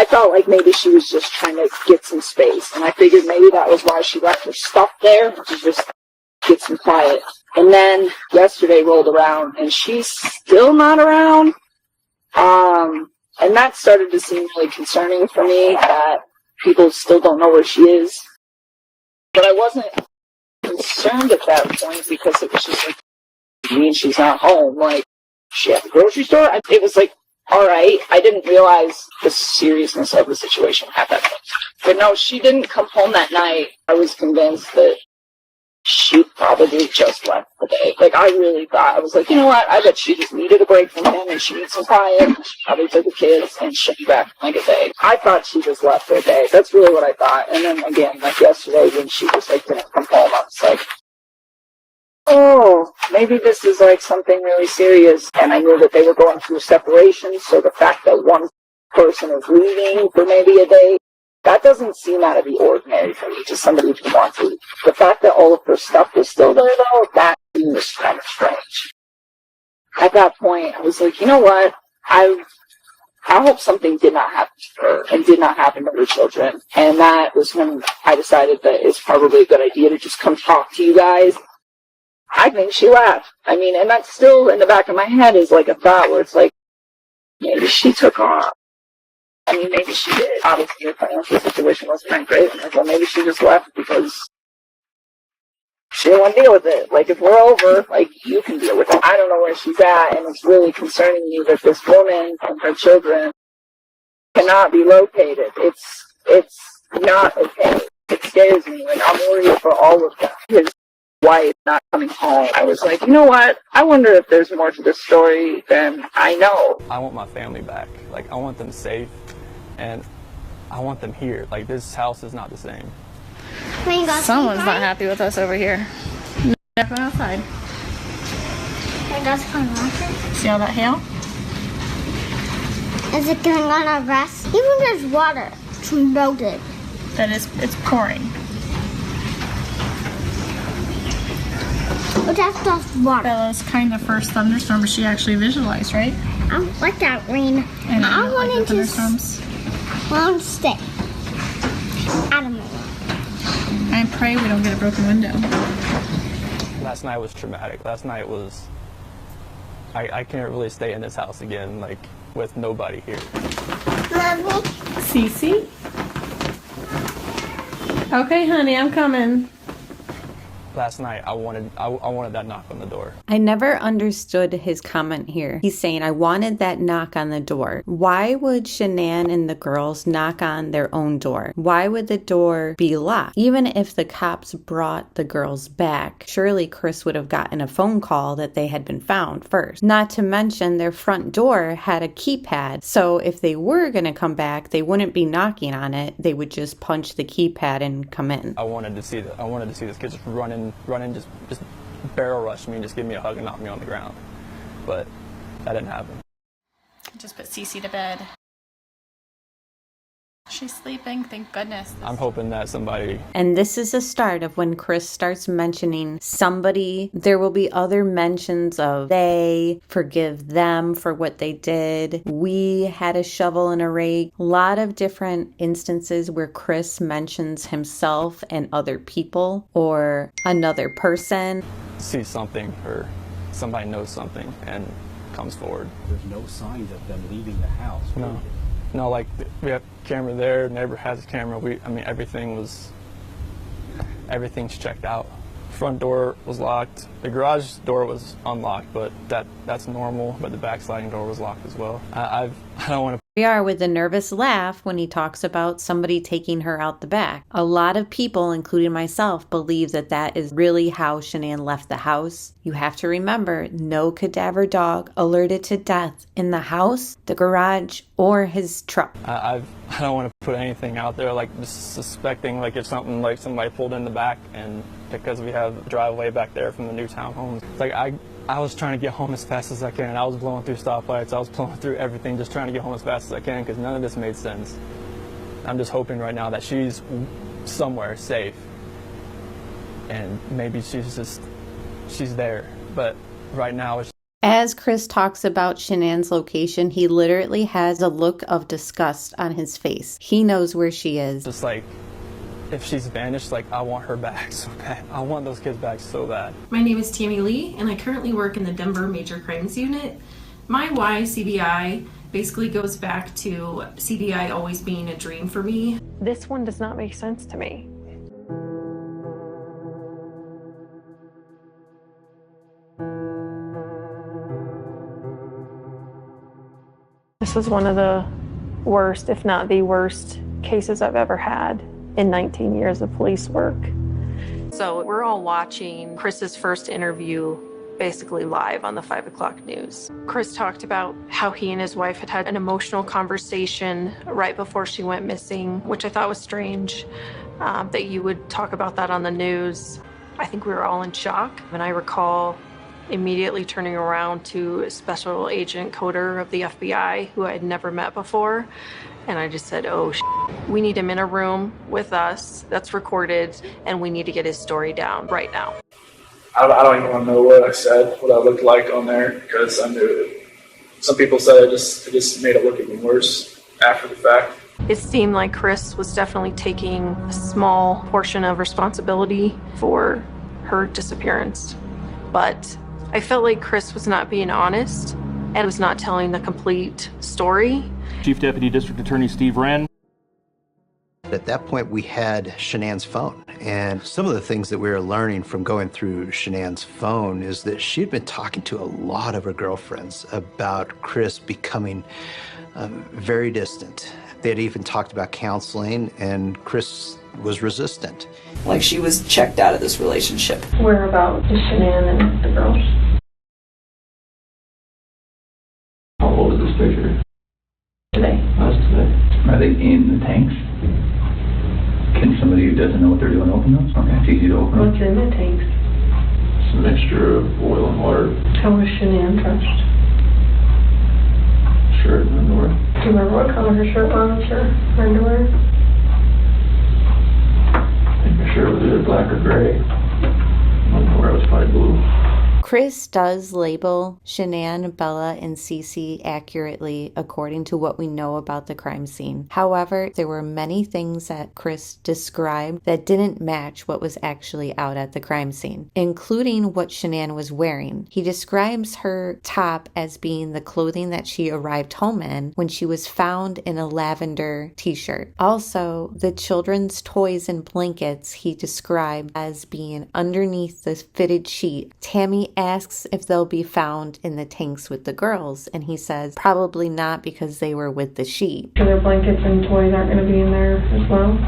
[SPEAKER 19] felt maybe she was just trying to get some space. And I figured maybe that was why she left her stuff there, to just get some quiet. And then yesterday rolled around and she's still not around. And that started to seem really concerning for me, that people still don't know where she is. But I wasn't concerned at that point, because it was just she's not home. She at the grocery store? It was all right. I didn't realize the seriousness of the situation at that point. But no, she didn't come home that night. I was convinced that she probably just left the day. I really thought, I was you know what? I bet she just needed a break from him and she needs some quiet. She probably took the kids and she'll be back in a day. I thought she just left for a day. That's really what I thought. And then again, yesterday when she just didn't come home, I was oh, maybe this is something really serious. And I knew that they were going through a separation, so the fact that one person is leaving for maybe a day, that doesn't seem out of the ordinary for me, just somebody who wants to leave. The fact that all of her stuff was still there, though, that seems kind of strange. At that point, I was you know what? I hope something did not happen to her and did not happen to her children. And that was when I decided that it's probably a good idea to just come talk to you guys. I think she left. And that's still in the back of my head is a thought where it's maybe she took off. Maybe she did. Obviously, her financial situation wasn't that great. Well, maybe she just left because she didn't want to deal with it. If we're over, you can deal with it. I don't know where she's at, and it's really concerning me that this woman and her children cannot be located. It's not okay. It scares me. I'm worried for all of them. His wife not coming home. I was you know what? I wonder if there's more to this story than I know.
[SPEAKER 4] I want my family back. I want them safe. And I want them here. This house is not the same.
[SPEAKER 5] Someone's not happy with us over here. Going outside.
[SPEAKER 9] Wait, that's going on.
[SPEAKER 5] See all that hail?
[SPEAKER 9] Is it going on our rest? Even there's water. It's melted.
[SPEAKER 5] It's pouring.
[SPEAKER 9] But that's just water.
[SPEAKER 5] Bella's kind of first thunderstorm she actually visualized, right?
[SPEAKER 9] I like that rain.
[SPEAKER 5] And
[SPEAKER 9] I
[SPEAKER 5] like
[SPEAKER 9] wanted to
[SPEAKER 5] thunderstorms.
[SPEAKER 9] stay out of my room.
[SPEAKER 5] I pray we don't get a broken window.
[SPEAKER 4] Last night was traumatic. Last night was... I can't really stay in this house again, like, with nobody here.
[SPEAKER 9] Mommy?
[SPEAKER 5] Cece? Okay, honey, I'm coming.
[SPEAKER 4] Last night, I wanted that knock on the door.
[SPEAKER 1] I never understood his comment here. He's saying, I wanted that knock on the door. Why would Shanann and the girls knock on their own door? Why would the door be locked? Even if the cops brought the girls back, surely Chris would have gotten a phone call that they had been found first. Not to mention their front door had a keypad. So if they were going to come back, they wouldn't be knocking on it. They would just punch the keypad and come in.
[SPEAKER 4] I wanted to see this kid just run in, just barrel rush me and just give me a hug and knock me on the ground. But that didn't happen.
[SPEAKER 5] Just put Cece to bed. She's sleeping, thank goodness.
[SPEAKER 4] I'm hoping that somebody...
[SPEAKER 1] And this is the start of when Chris starts mentioning somebody. There will be other mentions of they, forgive them for what they did. We had a shovel and a rake. A lot of different instances where Chris mentions himself and other people or another person.
[SPEAKER 4] See something or somebody knows something and comes forward.
[SPEAKER 2] There's no signs of them leaving the house.
[SPEAKER 4] No. No, like, we have camera there, neighbor has a camera. Everything's checked out. Front door was locked. The garage door was unlocked, but that's normal. But the back sliding door was locked as well. I don't want to...
[SPEAKER 1] We are with a nervous laugh when he talks about somebody taking her out the back. A lot of people, including myself, believe that that is really how Shanann left the house. You have to remember, no cadaver dog alerted to death in the house, the garage, or his truck.
[SPEAKER 4] I don't want to put anything out there, like just suspecting, like if something like somebody pulled in the back, and because we have a driveway back there from the new townhomes. Like I was trying to get home as fast as I can. I was blowing through stoplights. I was blowing through everything, just trying to get home as fast as I can because none of this made sense. I'm just hoping right now that she's somewhere safe, and maybe she's there. But right now it's...
[SPEAKER 1] As Chris talks about Shanann's location, he literally has a look of disgust on his face. He knows where she is.
[SPEAKER 4] Just like, if she's vanished, like, I want her back so bad. I want those kids back so bad.
[SPEAKER 22] My name is Tammy Lee, and I currently work in the Denver Major Crimes Unit. My why CBI basically goes back to CBI always being a dream for me.
[SPEAKER 23] This one does not make sense to me. This was one of the worst, if not the worst, cases I've ever had in 19 years of police work. So we're all watching Chris's first interview basically live on the 5 o'clock news. Chris talked about how he and his wife had had an emotional conversation right before she went missing, which I thought was strange that you would talk about that on the news. I think we were all in shock, and I recall immediately turning around to Special Agent Coder of the FBI, who I had never met before, and I just said, oh, we need him in a room with us that's recorded, and we need to get his story down right now.
[SPEAKER 13] I don't even want to know what I said, what I looked like on there, because I knew it. Some people said it just made it look even worse after the fact.
[SPEAKER 23] It seemed like Chris was definitely taking a small portion of responsibility for her disappearance, but I felt like Chris was not being honest and was not telling the complete story.
[SPEAKER 11] Chief Deputy District Attorney Steve Wren.
[SPEAKER 24] At that point, we had Shanann's phone. And some of the things that we were learning from going through Shanann's phone is that she had been talking to a lot of her girlfriends about Chris becoming very distant. They had even talked about counseling, and Chris was resistant.
[SPEAKER 6] Like she was checked out of this relationship.
[SPEAKER 23] Whereabouts is Shanann and the girls?
[SPEAKER 2] How old is this picture?
[SPEAKER 23] Today.
[SPEAKER 2] That's today. Are they in the tanks? Can somebody who doesn't know what they're doing open those? Okay, it's easy to open them.
[SPEAKER 23] What's in the tanks?
[SPEAKER 2] a mixture of oil and water.
[SPEAKER 23] How was Shanann dressed?
[SPEAKER 2] Shirt and underwear.
[SPEAKER 23] Do you remember what color her shirt was or her underwear?
[SPEAKER 2] I think her shirt was either black or gray. Underwear was probably blue.
[SPEAKER 1] Chris does label Shanann, Bella, and Cece accurately according to what we know about the crime scene. However, there were many things that Chris described that didn't match what was actually out at the crime scene, including what Shanann was wearing. He describes her top as being the clothing that she arrived home in when she was found in a lavender t-shirt. Also, the children's toys and blankets he described as being underneath the fitted sheet. Tammy asks if they'll be found in the tanks with the girls, and he says probably not because they were with the sheet.
[SPEAKER 23] So their blankets and toys aren't going to be in there as well?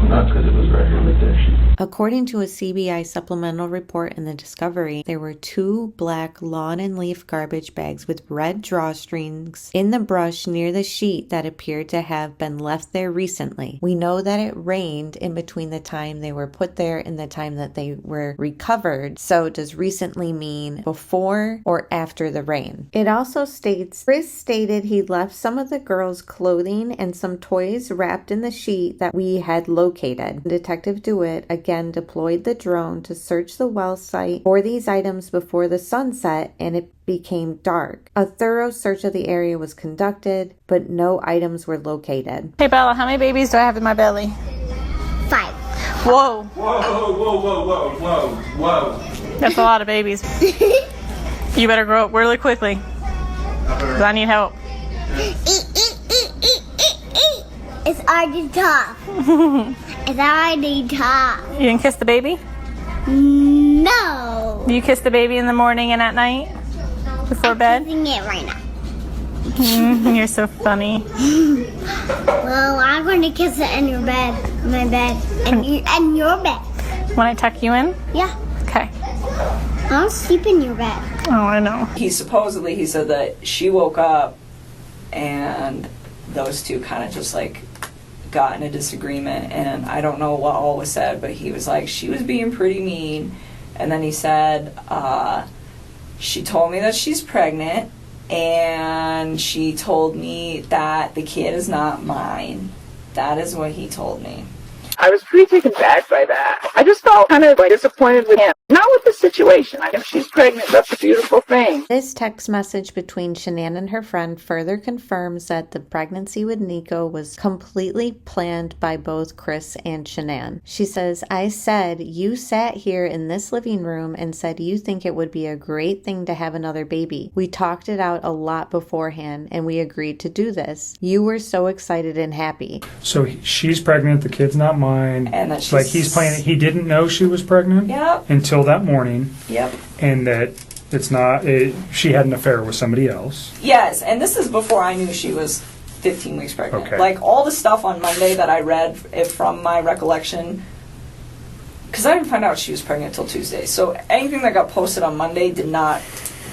[SPEAKER 2] Not because it was right here with that sheet.
[SPEAKER 1] According to a CBI supplemental report in the discovery, there were 2 black lawn and leaf garbage bags with red drawstrings in the brush near the sheet that appeared to have been left there recently. We know that it rained in between the time they were put there and the time that they were recovered, so does recently mean before or after the rain? It also states, Chris stated he left some of the girls' clothing and some toys wrapped in the sheet that we had located. Detective DeWitt again deployed the drone to search the well site for these items before the sun set and it became dark. A thorough search of the area was conducted, but no items were located.
[SPEAKER 5] Hey Bella, how many babies do I have in my belly?
[SPEAKER 9] 5.
[SPEAKER 5] Whoa.
[SPEAKER 4] Whoa, whoa, whoa, whoa, whoa, whoa.
[SPEAKER 5] That's a lot of babies. You better grow up really quickly, because I need help.
[SPEAKER 9] It's already tough. It's already tough.
[SPEAKER 5] You didn't kiss the baby?
[SPEAKER 9] No.
[SPEAKER 5] Do you kiss the baby in the morning and at night? Before bed?
[SPEAKER 9] I'm kissing it right now.
[SPEAKER 5] You're so funny.
[SPEAKER 9] Well, I'm going to kiss it in your bed. My bed. And your bed.
[SPEAKER 5] When I tuck you in?
[SPEAKER 9] Yeah.
[SPEAKER 5] Okay.
[SPEAKER 9] I'll sleep in your bed.
[SPEAKER 5] Oh, I know.
[SPEAKER 6] He said that she woke up and those two kind of just like got in a disagreement, and I don't know what all was said, but he was like, she was being pretty mean. And then he said, she told me that she's pregnant, and she told me that the kid is not mine. That is what he told me.
[SPEAKER 19] I was pretty taken back by that. I just felt kind of like disappointed with him. Not with the situation. I guess she's pregnant. That's a beautiful thing.
[SPEAKER 1] This text message between Shanann and her friend further confirms that the pregnancy with Nico was completely planned by both Chris and Shanann. She says, I said, you sat here in this living room and said you think it would be a great thing to have another baby. We talked it out a lot beforehand and we agreed to do this. You were so excited and happy.
[SPEAKER 17] So she's pregnant, the kid's not mine.
[SPEAKER 6] And that she's...
[SPEAKER 17] Like he's playing it. He didn't know she was pregnant until that morning.
[SPEAKER 6] Yep.
[SPEAKER 17] And that she had an affair with somebody else.
[SPEAKER 6] Yes, and this is before I knew she was 15 weeks pregnant.
[SPEAKER 17] Okay.
[SPEAKER 6] Like all the stuff on Monday that I read from my recollection, because I didn't find out she was pregnant until Tuesday. So anything that got posted on Monday did not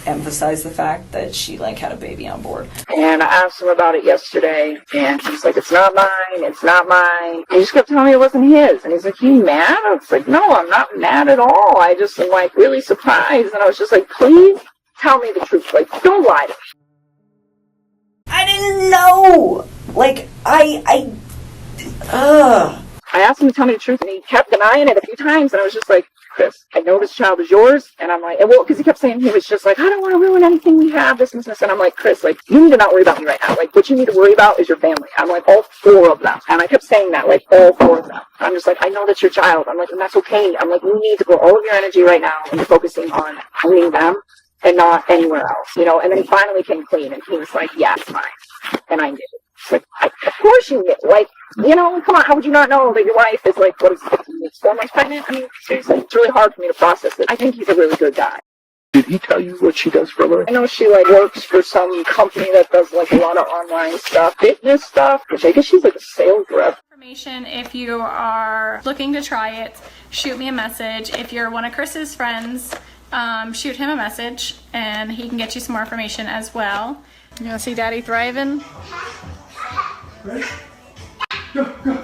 [SPEAKER 6] emphasize the fact that she like had a baby on board.
[SPEAKER 19] And I asked him about it yesterday, and he's like, it's not mine, it's not mine. And he just kept telling me it wasn't his. And he's like, you mad? I was like, no, I'm not mad at all. I just am like really surprised. And I was just like, please tell me the truth. Like, don't lie to me.
[SPEAKER 6] I didn't know. Like, I
[SPEAKER 19] asked him to tell me the truth, and he kept denying it a few times, and I was just like, Chris, I know this child is yours, and I'm like, well, because he kept saying, he was just like, I don't want to ruin anything we have, this and this, and I'm like, Chris, like, you need to not worry about me right now. Like, what you need to worry about is your family. I'm like, all 4 of them. And I kept saying that, like, all 4 of them. I'm just like, I know that's your child. I'm like, and that's okay. I'm like, you need to put all of your energy right now into focusing on owning them and not anywhere else, you know? And then he finally came clean, and he was like, yeah, it's mine. And I knew. Like, of course you knew. Like, you know, come on, how would you not know that your wife is like, what is it, 15 weeks, 4 months pregnant? I mean, seriously, it's really hard for me to process it. I think he's a really good guy.
[SPEAKER 20] Did he tell you what she does for a living?
[SPEAKER 19] I know she like works for some company that does like a lot of online stuff, fitness stuff, which I guess she's like a sales rep.
[SPEAKER 5] Information, if you are looking to try it, shoot me a message. If you're one of Chris's friends, shoot him a message and he can get you some more information as well. You want to see Daddy thriving?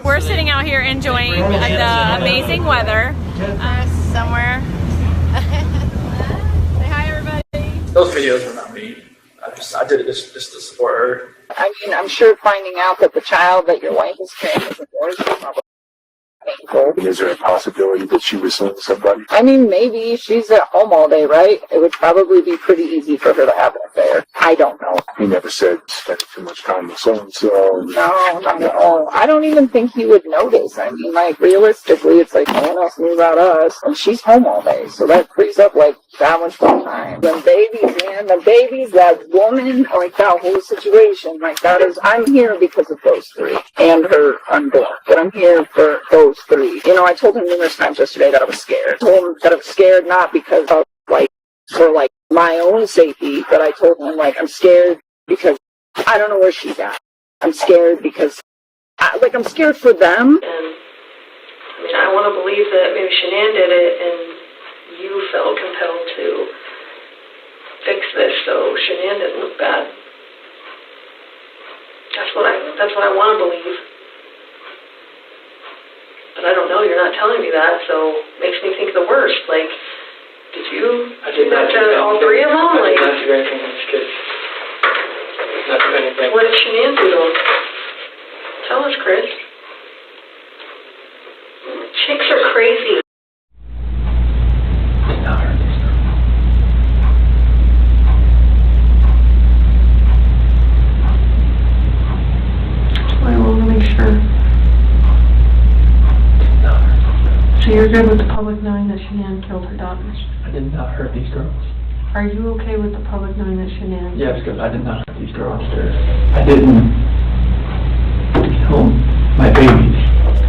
[SPEAKER 5] We're sitting out here enjoying the amazing weather somewhere
[SPEAKER 4] Those videos were not me. I did it just to support her.
[SPEAKER 19] I mean, I'm sure finding out that the child that your wife is carrying is yours is probably painful.
[SPEAKER 20] Is there a possibility that she was seeing somebody?
[SPEAKER 19] I mean, maybe she's at home all day, right? It would probably be pretty easy for her to have an affair. I don't know.
[SPEAKER 20] He never said spending too much time with so-and-so.
[SPEAKER 19] No, not at all. I don't even think he would notice. I mean, like, realistically, it's like no one else knew about us, and she's home all day, so that frees up, like, that much more time. The babies, man, the babies, that woman, like, that whole situation, like, that is, I'm here because of those three, and her unborn, but I'm here for those three. You know, I told him numerous times yesterday that I was scared. I told him that I was scared not because of, like, for, like, my own safety, but I told him, like, I'm scared because I don't know where she's at. I'm scared because, I'm scared for them.
[SPEAKER 16] And, I mean, I want to believe that maybe Shanann did it and you felt compelled to fix this so Shanann didn't look bad. That's what I want to believe. But I don't know, you're not telling me that, so it makes me think the worst. Like, did you do that to all three of them?
[SPEAKER 4] I did not do anything to these kids. Not do anything.
[SPEAKER 16] What did Shanann do to them? Tell us, Chris. Chicks are crazy.
[SPEAKER 23] I want to make sure. So you're good with the public knowing that Shanann killed her daughters?
[SPEAKER 4] I did not hurt these girls.
[SPEAKER 23] Are you okay with the public knowing that Shanann?
[SPEAKER 4] Yeah, because I did not hurt these girls. I didn't kill my babies.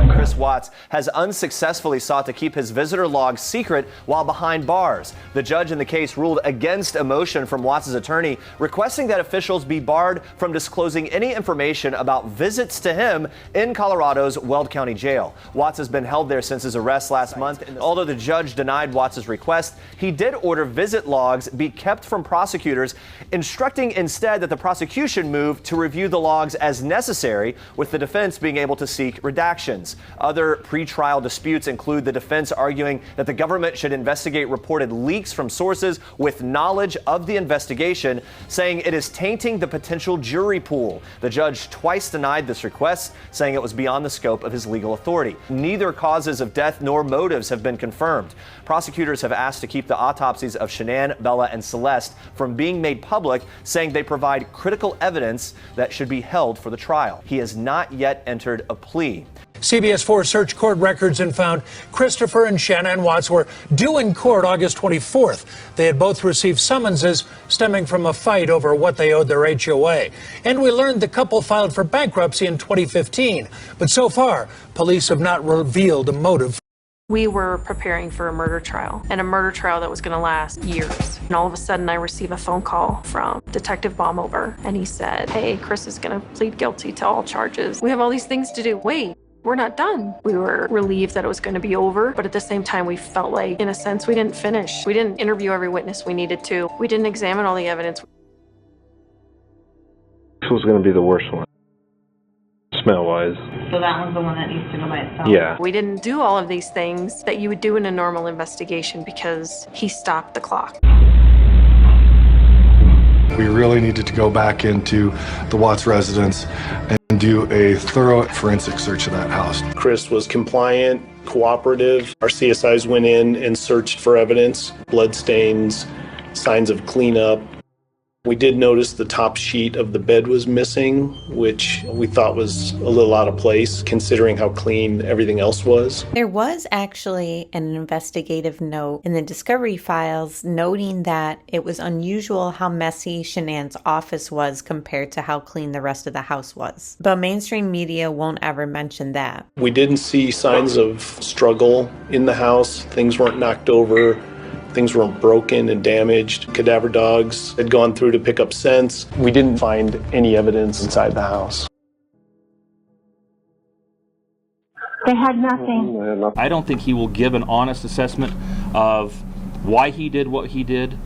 [SPEAKER 7] Chris Watts has unsuccessfully sought to keep his visitor log secret while behind bars. The judge in the case ruled against a motion from Watts' attorney requesting that officials be barred from disclosing any information about visits to him in Colorado's Weld County Jail. Watts has been held there since his arrest last month. Although the judge denied Watts' request, he did order visit logs be kept from prosecutors, instructing instead that the prosecution move to review the logs as necessary, with the defense being able to seek redactions. Other pretrial disputes include the defense arguing that the government should investigate reported leaks from sources with knowledge of the investigation, saying it is tainting the potential jury pool. The judge twice denied this request, saying it was beyond the scope of his legal authority. Neither causes of death nor motives have been confirmed. Prosecutors have asked to keep the autopsies of Shanann, Bella, and Celeste from being made public, saying they provide critical evidence that should be held for the trial. He has not yet entered a plea.
[SPEAKER 8] CBS 4 searched court records and found Christopher and Shanannwatts were due in court August 24th. They had both received summonses stemming from a fight over what they owed their HOA. And we learned the couple filed for bankruptcy in 2015. But so far, police have not revealed a motive.
[SPEAKER 23] We were preparing for a murder trial, and a murder trial that was going to last years. And all of a sudden, I receive a phone call from Detective Baumover, and he said, hey, Chris is going to plead guilty to all charges. We have all these things to do. Wait. We're not done. We were relieved that it was going to be over, but at the same time, we felt like, in a sense, we didn't finish. We didn't interview every witness we needed to. We didn't examine all the evidence.
[SPEAKER 10] This was going to be the worst one, smell-wise.
[SPEAKER 23] So that one's the one that needs to go by itself?
[SPEAKER 10] Yeah.
[SPEAKER 23] We didn't do all of these things that you would do in a normal investigation because he stopped the clock.
[SPEAKER 12] We really needed to go back into the Watts residence and do a thorough forensic search of that house.
[SPEAKER 25] Chris was compliant, cooperative. Our CSIs went in and searched for evidence, bloodstains, signs of cleanup. We did notice the top sheet of the bed was missing, which we thought was a little out of place considering how clean everything else was.
[SPEAKER 1] There was actually an investigative note in the discovery files noting that it was unusual how messy Shanann's office was compared to how clean the rest of the house was. But mainstream media won't ever mention that.
[SPEAKER 25] We didn't see signs of struggle in the house. Things weren't knocked over. Things weren't broken and damaged. Cadaver dogs had gone through to pick up scents. We didn't find any evidence inside the house.
[SPEAKER 26] They had nothing.
[SPEAKER 11] I don't think he will give an honest assessment of why he did what he did,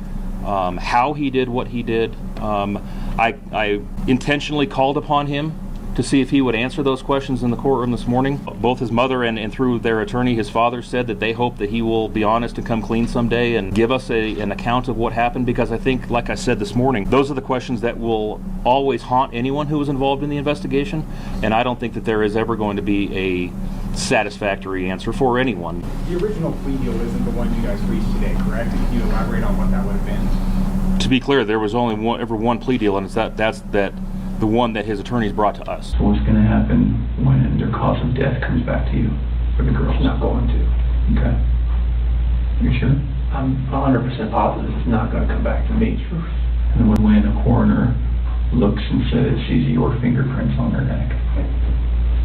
[SPEAKER 11] how he did what he did. I intentionally called upon him
[SPEAKER 3] to see if he would answer those questions in the courtroom this morning. Both his mother and through their attorney, his father, said that they hope that he will be honest and come clean someday and give us an account of what happened, because I think, like I said this morning, those are the questions that will always haunt anyone who was involved in the investigation, and I don't think that there is ever going to be a satisfactory answer for anyone.
[SPEAKER 14] The original plea deal isn't the one you guys reached today, correct? And can you elaborate on what that would have been?
[SPEAKER 3] To be clear, there was only ever one plea deal, and that's the one that his attorneys brought to us.
[SPEAKER 2] So what's going to happen when their cause of death comes back to you, or the girl's not going to? Okay. You sure? I'm 100% positive it's not going to come back to me. And when a coroner looks and says, sees your fingerprints on their neck,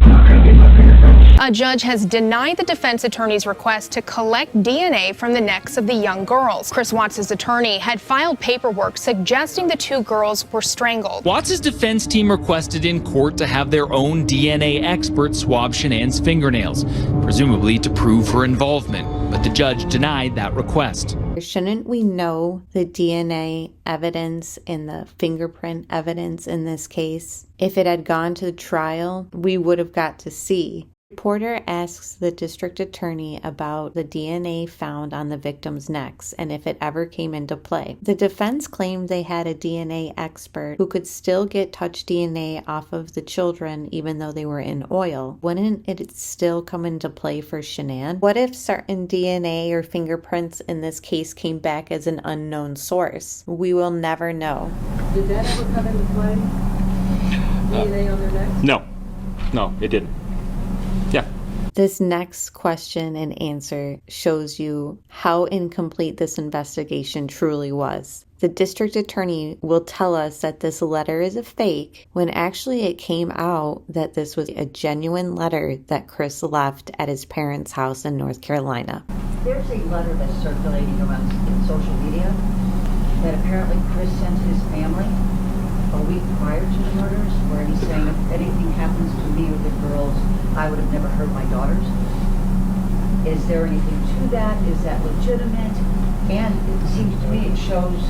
[SPEAKER 2] not going to be my fingerprints.
[SPEAKER 15] A judge has denied the defense attorney's request to collect DNA from the necks of the young girls. Chris Watts' attorney had filed paperwork suggesting the two girls were strangled.
[SPEAKER 18] Watts' defense team requested in court to have their own DNA expert swab Shanann's fingernails, presumably to prove her involvement, but the judge denied that request.
[SPEAKER 1] Shouldn't we know the DNA evidence and the fingerprint evidence in this case? If it had gone to trial, we would have got to see. Reporter asks the district attorney about the DNA found on the victims' necks and if it ever came into play. The defense claimed they had a DNA expert who could still get touch DNA off of the children even though they were in oil. Wouldn't it still come into play for Shanann? What if certain DNA or fingerprints in this case came back as an unknown source? We will never know.
[SPEAKER 16] Did that ever come into play? DNA on their necks?
[SPEAKER 3] No, it didn't. Yeah.
[SPEAKER 1] This next question and answer shows you how incomplete this investigation truly was. The district attorney will tell us that this letter is a fake when actually it came out that this was a genuine letter that Chris left at his parents' house in North Carolina.
[SPEAKER 21] There's a letter that's circulating around in social media that apparently Chris sent his family a week prior to the murders, where he's saying if anything happens to me or the girls, I would have never hurt my daughters. Is there anything to that? Is that legitimate? And it seems to me it shows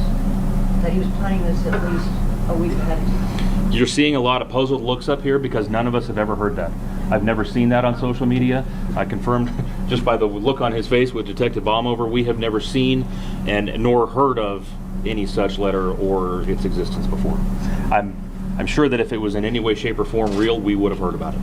[SPEAKER 21] that he was planning this at least a week ahead of time.
[SPEAKER 3] You're seeing a lot of puzzled looks up here because none of us have ever heard that. I've never seen that on social media. I confirmed just by the look on his face with Detective Baumover, we have never seen and nor heard of any such letter or its existence before. I'm sure that if it was in any way, shape, or form real, we would have heard about it.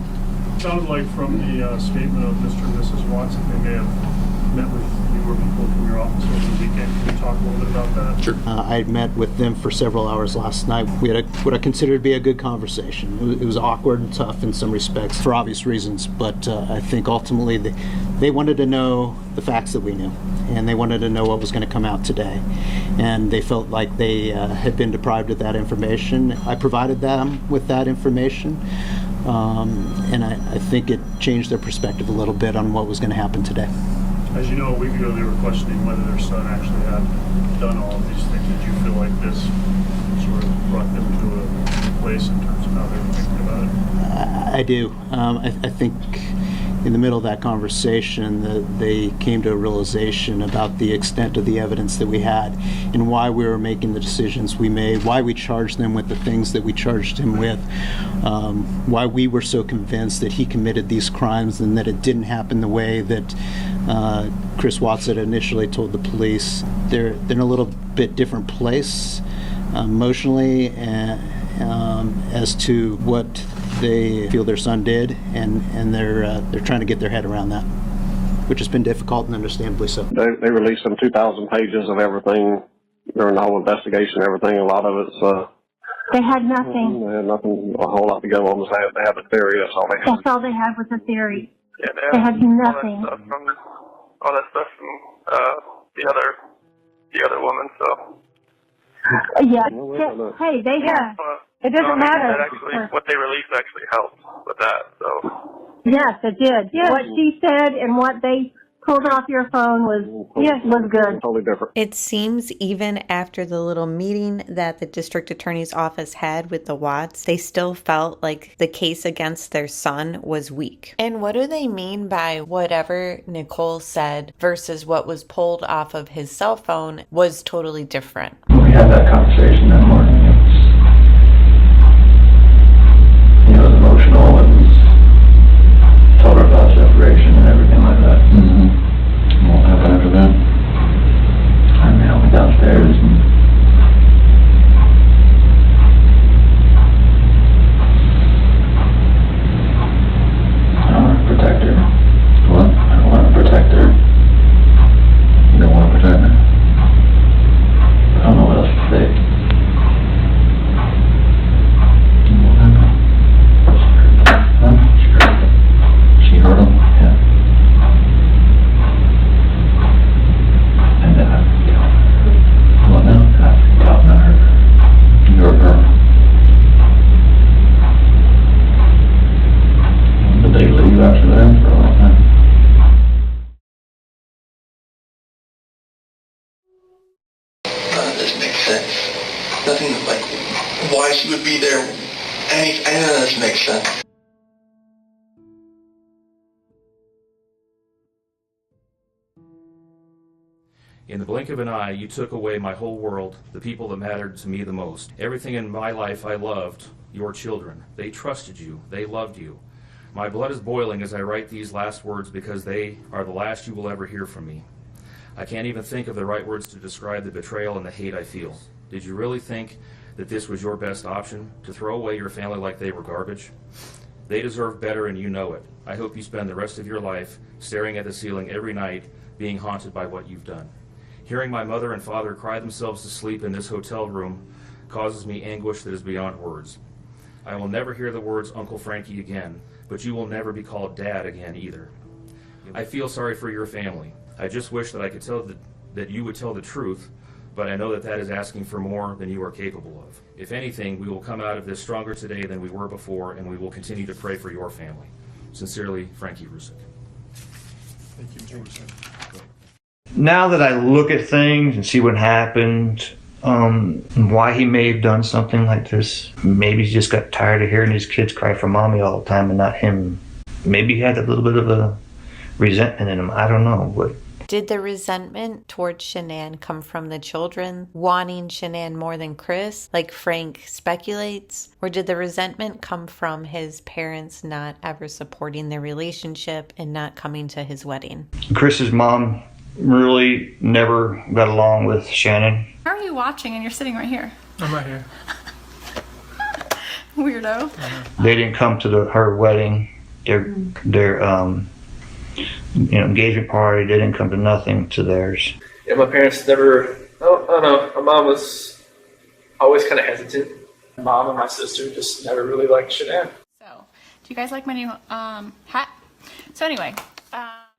[SPEAKER 22] Sounds like from the statement of Mr. and Mrs. Watts that they may have met with you or people from your office over the weekend. Can you talk a little bit about that?
[SPEAKER 24] Sure. I met with them for several hours last night. We had what I consider to be a good conversation. It was awkward and tough in some respects for obvious reasons, but I think ultimately they wanted to know the facts that we knew, and they wanted to know what was going to come out today. And they felt like they had been deprived of that information. I provided them with that information. And I think it changed their perspective a little bit on what was going to happen today.
[SPEAKER 22] As you know, a week ago they were questioning whether their son actually had done all of these things. Did you feel like this sort of brought them to a place in terms of how they were thinking about it?
[SPEAKER 24] I do. I think in the middle of that conversation they came to a realization about the extent of the evidence that we had and why we were making the decisions we made, why we charged them with the things that we charged him with, why we were so convinced that he committed these crimes and that it didn't happen the way that Chris Watts had initially told the police. They're in a little bit different place emotionally as to what they feel their son did, and they're trying to get their head around that, which has been difficult and understandably so.
[SPEAKER 20] They released some 2,000 pages of everything during the whole investigation. Everything, a lot of it's.
[SPEAKER 26] They had nothing.
[SPEAKER 20] They had nothing, a whole lot to go on. They had a theory. That's all they had.
[SPEAKER 26] That's all they had was a theory.
[SPEAKER 4] Yeah,
[SPEAKER 26] they had nothing.
[SPEAKER 4] All that stuff from the other woman. So.
[SPEAKER 26] Yeah. Hey, they have. It doesn't matter.
[SPEAKER 4] What they released actually helped with that. So.
[SPEAKER 26] Yes, it did. Yes. What she said and what they pulled off your phone was good.
[SPEAKER 20] Totally different.
[SPEAKER 1] It seems even after the little meeting that the district attorney's office had with the Watts, they still felt like the case against their son was weak. And what do they mean by whatever Nicole said versus what was pulled off of his cell phone was totally different?
[SPEAKER 2] When we had that conversation that morning, it was, the emotional
[SPEAKER 5] this makes sense. Nothing like why she would be there. Any of this makes sense.
[SPEAKER 3] In the blink of an eye, you took away my whole world, the people that mattered to me the most. Everything in my life I loved, your children. They trusted you. They loved you. My blood is boiling as I write these last words because they are the last you will ever hear from me. I can't even think of the right words to describe the betrayal and the hate I feel. Did you really think that this was your best option, to throw away your family like they were garbage? They deserve better and you know it. I hope you spend the rest of your life staring at the ceiling every night, being haunted by what you've done. Hearing my mother and father cry themselves to sleep in this hotel room causes me anguish that is beyond words. I will never hear the words Uncle Frankie again, but you will never be called Dad again either. I feel sorry for your family. I just wish that I could tell that you would tell the truth, but I know that that is asking for more than you are capable of. If anything, we will come out of this stronger today than we were before, and we will continue to pray for your family. Sincerely, Frankie Rusick.
[SPEAKER 12] Thank you, Jason.
[SPEAKER 6] Now that I look at things and see what happened, why he may have done something like this, maybe he just got tired of hearing his kids cry for mommy all the time and not him. Maybe he had a little bit of a resentment in him. I don't know. But
[SPEAKER 1] did the resentment towards Shanann come from the children wanting Shanann more than Chris, like Frank speculates? Or did the resentment come from his parents not ever supporting their relationship and not coming to his wedding?
[SPEAKER 6] Chris's mom really never got along with Shannon.
[SPEAKER 9] How are you watching and you're sitting right here?
[SPEAKER 4] I'm right here.
[SPEAKER 9] Weirdo.
[SPEAKER 6] They didn't come to her wedding. Their engagement party, they didn't come to nothing to theirs.
[SPEAKER 2] Yeah, my parents never, I don't know, my mom was always kind of hesitant. My mom and my sister just never really liked Shanann.
[SPEAKER 9] So, do you guys like my new hat? So anyway.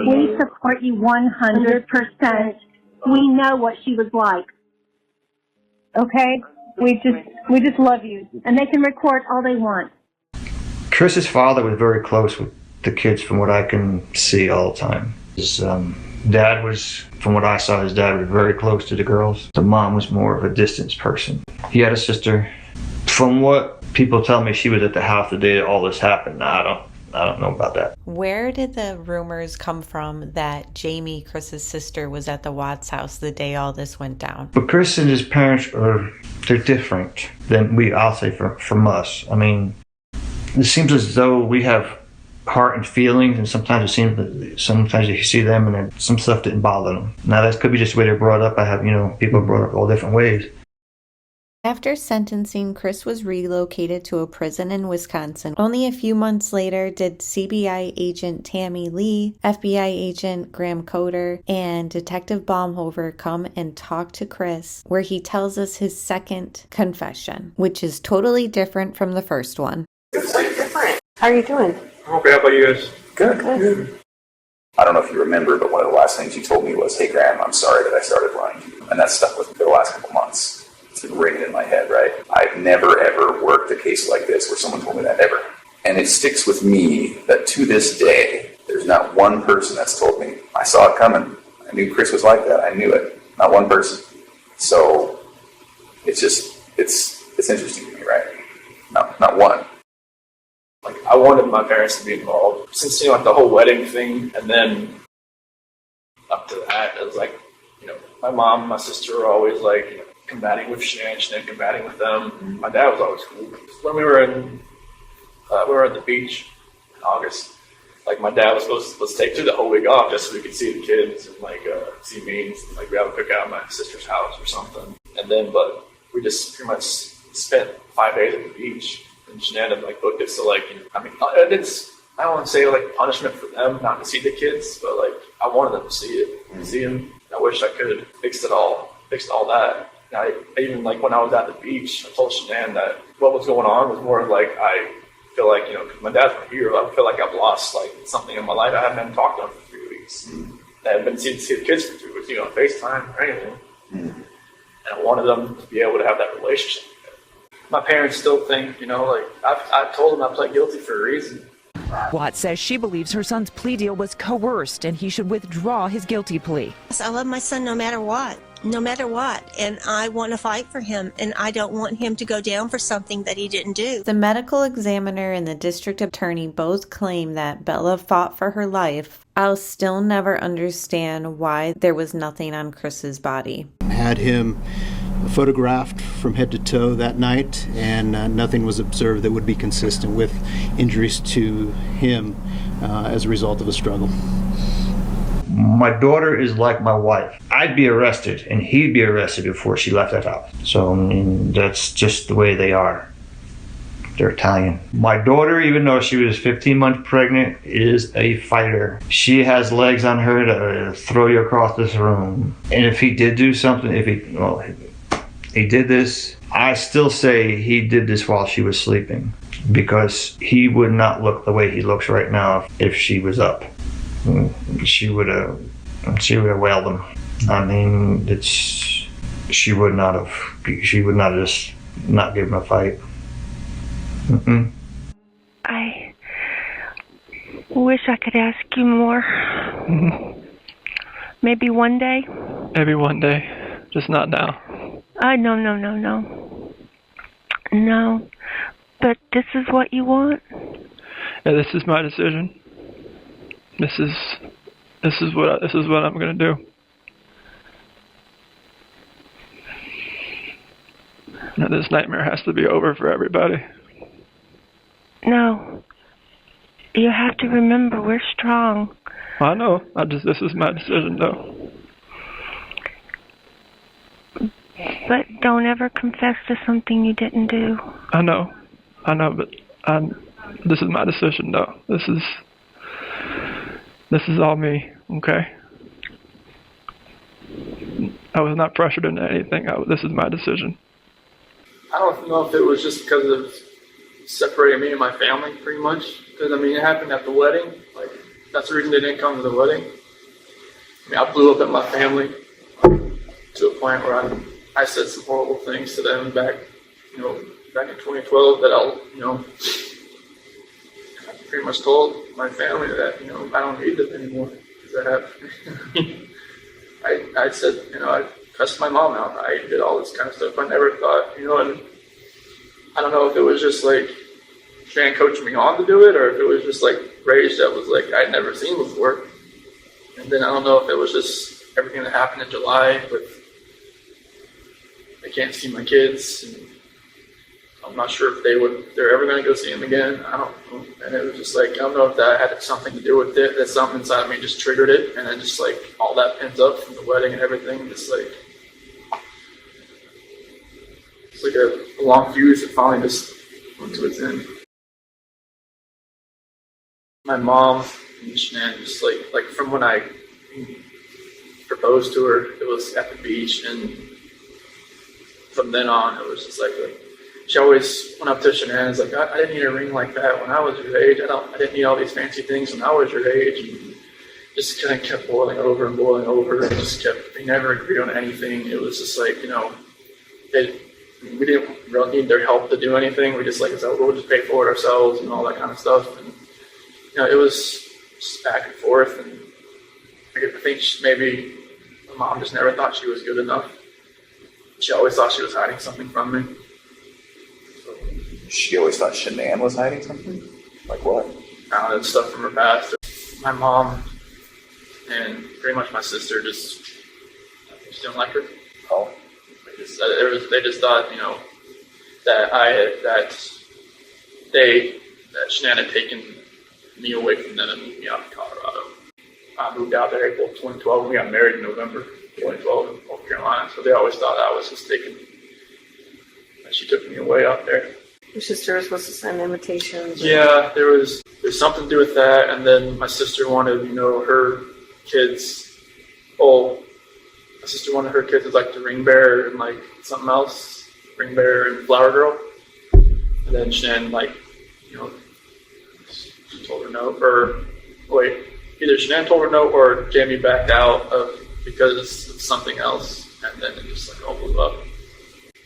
[SPEAKER 26] We support you 100%. We know what she was like. Okay? We just love you. And they can record all they want.
[SPEAKER 6] Chris's father was very close with the kids from what I can see all the time. His dad was, from what I saw, his dad was very close to the girls. The mom was more of a distance person. He had a sister. From what people tell me, she was at the house the day that all this happened. I don't know about that.
[SPEAKER 1] Where did the rumors come from that Jamie, Chris's sister, was at the Watts house the day all this went down?
[SPEAKER 6] But Chris and his parents they're different than I'll say from us. I mean, it seems as though we have heart and feelings, and sometimes you see them and then some stuff didn't bother them. Now that could be just the way they're brought up. I have, people brought up all different ways.
[SPEAKER 1] After sentencing, Chris was relocated to a prison in Wisconsin. Only a few months later did CBI agent Tammy Lee, FBI agent Graham Coder, and Detective Baumhofer come and talk to Chris, where he tells us his second confession, which is totally different from the first one.
[SPEAKER 13] It's different. How are you doing?
[SPEAKER 2] Okay, how about you guys?
[SPEAKER 13] Good.
[SPEAKER 11] I don't know if you remember, but one of the last things you told me was, "Hey, Graham, I'm sorry that I started lying to you." And that stuck with me for the last couple months. It's been ringing in my head, right? I've never, ever worked a case like this where someone told me that, ever. And it sticks with me that to this day, there's not one person that's told me, "I saw it coming. I knew Chris was like that. I knew it." Not one person. So it's just, it's interesting to me, right? Not one.
[SPEAKER 2] Like, I wanted my parents to be involved since, like the whole wedding thing, and then up to that, it was like, my mom and my sister were always like, combating with Shanann combating with them. My dad was always cool. When we were at the beach in August, like my dad was supposed to take the whole week off just so we could see the kids and see me, and like we have a cookout at my sister's house or something. And then, but we just pretty much spent 5 days at the beach. And Shanann booked it, so I don't want to say punishment for them not to see the kids, but I wanted them to see it, see them. I wish I could have fixed all that. And I even when I was at the beach, I told Shanann that what was going on was more of I feel cause my dad's my hero. I feel like I've lost something in my life. I haven't been talked to him for 3 weeks. I haven't been to see the kids for 3 weeks, on FaceTime or anything. And I wanted them to be able to have that relationship. My parents still think, I told them I pled guilty for a reason.
[SPEAKER 17] Watts says she believes her son's plea deal was coerced and he should withdraw his guilty plea.
[SPEAKER 19] I love my son no matter what.
[SPEAKER 7] no matter what. And I want to fight for him, and I don't want him to go down for something that he didn't do.
[SPEAKER 1] The medical examiner and the district attorney both claim that Bella fought for her life. I'll still never understand why there was nothing on Chris's body.
[SPEAKER 8] Had him photographed from head to toe that night, and nothing was observed that would be consistent with injuries to him as a result of a struggle.
[SPEAKER 6] My daughter is like my wife. I'd be arrested and he'd be arrested before she left that house. So, I mean, that's just the way they are. They're Italian. My daughter, even though she was 15 months pregnant, is a fighter. She has legs on her to throw you across this room. And if he did do something, he did this, I still say he did this while she was sleeping, because he would not look the way he looks right now if she was up. She would have wailed him. I mean, she would not have just not given him a fight. Mm-mm.
[SPEAKER 10] I wish I could ask you more. Maybe one day?
[SPEAKER 4] Maybe one day, just not now.
[SPEAKER 10] No. No. But this is what you want?
[SPEAKER 4] Yeah, this is my decision. This is what I'm gonna do. Now, this nightmare has to be over for everybody.
[SPEAKER 10] No. You have to remember, we're strong.
[SPEAKER 4] I know. This is my decision, though.
[SPEAKER 10] But don't ever confess to something you didn't do.
[SPEAKER 4] I know, but this is my decision, though. This is all me, okay? I was not pressured into anything. This is my decision. I don't know if it was just because of separating me and my family, pretty much. Because, I mean, it happened at the wedding. Like, that's the reason they didn't come to the wedding. I mean, I blew up at my family to a point where I said some horrible things to them back in 2012 that I pretty much told my family that, I don't need them anymore. Because I said, I cussed my mom out. I did all this kind of stuff. I never thought, and I don't know if it was just like Shan coaching me on to do it, or if it was just like rage that was like I'd never seen before. And then I don't know if it was just everything that happened in July with I can't see my kids, and I'm not sure if they're ever going to go see them again. I don't know. And it was just like, I don't know if that had something to do with it, that something inside of me just triggered it, and then just like all that pent up from the wedding and everything, just like, it's like a long fuse that finally just went to its end. My mom and Shanann, just like from when I proposed to her, it was at the beach, and from then on, it was just like she always went up to Shanann and was like, I didn't need a ring like that when I was your age. I didn't need all these fancy things when I was your age. And just kind of kept boiling over and just we never agreed on anything. It was just like, we didn't really need their help to do anything. We just we'll just pay for it ourselves and all that kind of stuff. And, it was just back and forth. And I think maybe my mom just never thought she was good enough. She always thought she was hiding something from me.
[SPEAKER 11] She always thought Shanann was hiding something? Like what?
[SPEAKER 4] I don't know, stuff from her past. My mom and pretty much my sister just didn't like her.
[SPEAKER 11] Oh.
[SPEAKER 4] They just thought, that Shanann had taken me away from them and moved me out to Colorado. I moved out there April 2012 and we got married in November 2012 in North Carolina. So they always thought I was just taken, that she took me away out there.
[SPEAKER 16] Your sister was supposed to send invitations.
[SPEAKER 4] Yeah, there's something to do with that, and then my sister wanted, her kids. My sister wanted her kids as like the ring bearer and like something else, ring bearer and flower girl. And then Shanann she told her no, either Shanann told her no or Jamie backed out because of something else, and then it just all blew up.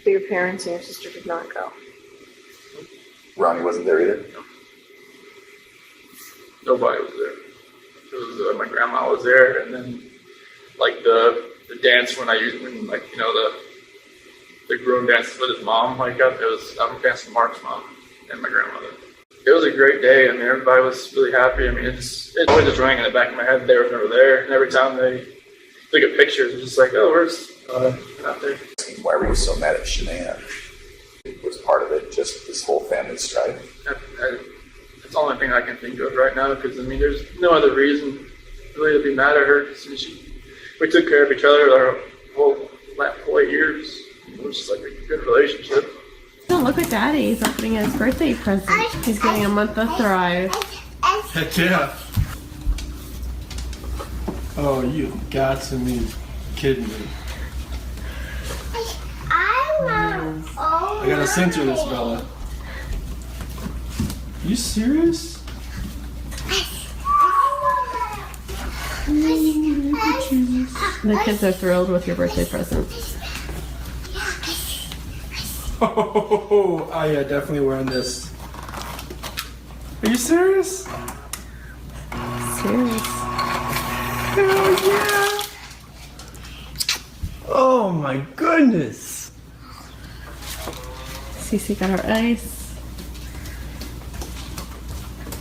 [SPEAKER 16] But your parents and your sister did not go.
[SPEAKER 11] Ronnie wasn't there either?
[SPEAKER 4] No. Nobody was there. It was, my grandma was there, and then the the dance when like, you know, the groom dances with his mom, like I was dancing with Mark's mom and my grandmother. It was a great day. I mean, everybody was really happy. I mean, it always just rang in the back of my head. They were never there, and every time they look at pictures, it's just like, oh, where's not there?
[SPEAKER 14] Why were you so mad at Shanann? Was part of it just this whole family strife?
[SPEAKER 4] That's the only thing I can think of right now, because I mean, there's no other reason really to be mad at her. We took care of each other our whole 8 years. It was just like a good relationship.
[SPEAKER 15] Oh, look at Daddy. He's opening his birthday present. He's getting a month of Thrive.
[SPEAKER 4] Heck yeah. Oh, you got to be kidding me. I gotta censor this, Bella. You serious?
[SPEAKER 15] The kids are thrilled with your birthday present.
[SPEAKER 4] Oh, yeah, definitely wearing this. Are you serious?
[SPEAKER 15] Serious.
[SPEAKER 4] Hell yeah! Oh my goodness!
[SPEAKER 15] Cece got her ice.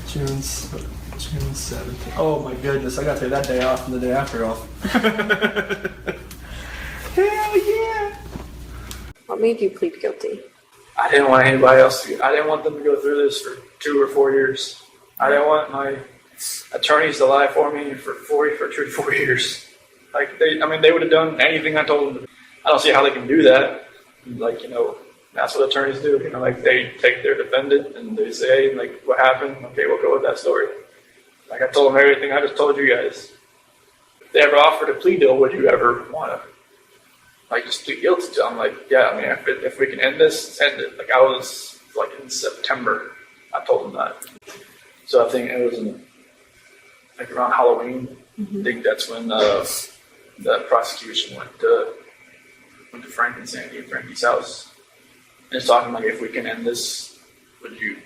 [SPEAKER 4] June 17th. Oh my goodness, I gotta take that day off and the day after off. Hell yeah!
[SPEAKER 13] What made you plead guilty?
[SPEAKER 4] I didn't want anybody else I didn't want them to go through this for 2 or 4 years. I didn't want my attorneys to lie for me for 2 to 4 years. Like, they would have done anything I told them to. I don't see how they can do that. Like, you know, that's what attorneys do. You know, like, they take their defendant and they say, hey, like, what happened? Okay, we'll go with that story. Like, I told them everything I just told you guys. If they ever offered a plea deal, would you ever want to, like, just plead guilty to them? Like, yeah, I mean, if we can end this, let's end it. Like, I was, like, in September, I told them that. So I think it was like around Halloween. I think that's when the prosecution went to Frank and Sandy and Frankie's house. And it's talking like, if we can end this, would you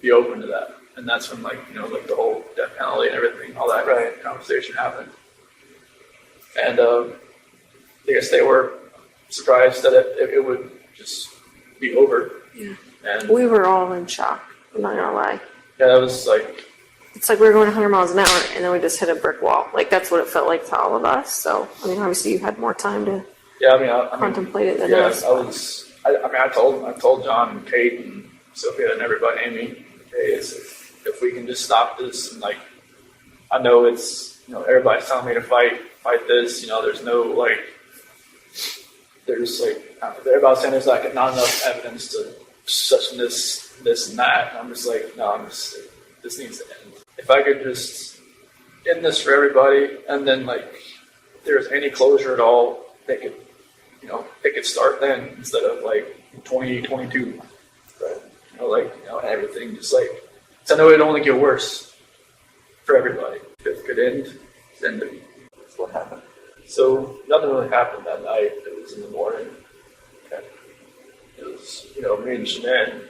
[SPEAKER 4] be open to that? And that's when, like, you know, like the whole death penalty and everything, all that conversation happened. And I guess they were surprised that it would just be over.
[SPEAKER 13] Yeah.
[SPEAKER 4] And
[SPEAKER 13] We were all in shock, I'm not gonna lie.
[SPEAKER 4] yeah, it was like,
[SPEAKER 13] It's like we were going 100 miles an hour and then we just hit a brick wall. Like, that's what it felt like to all of us. So, I mean, obviously you had more time to contemplate it than us.
[SPEAKER 4] I told John and Kate and Sophia and everybody, Amy, hey, if we can just stop this, and like, I know it's, you know, everybody's telling me to fight this, you know, there's no, like, there's like, everybody's saying there's like not enough evidence to such this and that, and I'm just like, no, this needs to end. If I could just end this for everybody, and then, like, if there's any closure at all, they could start then instead of like 2022. Right? You know, like, you know, everything just like, so I know it'd only get worse for everybody. If it could end, then that's what happened. So nothing really happened that night. It was in the morning. And it was, you know, me and Shanann,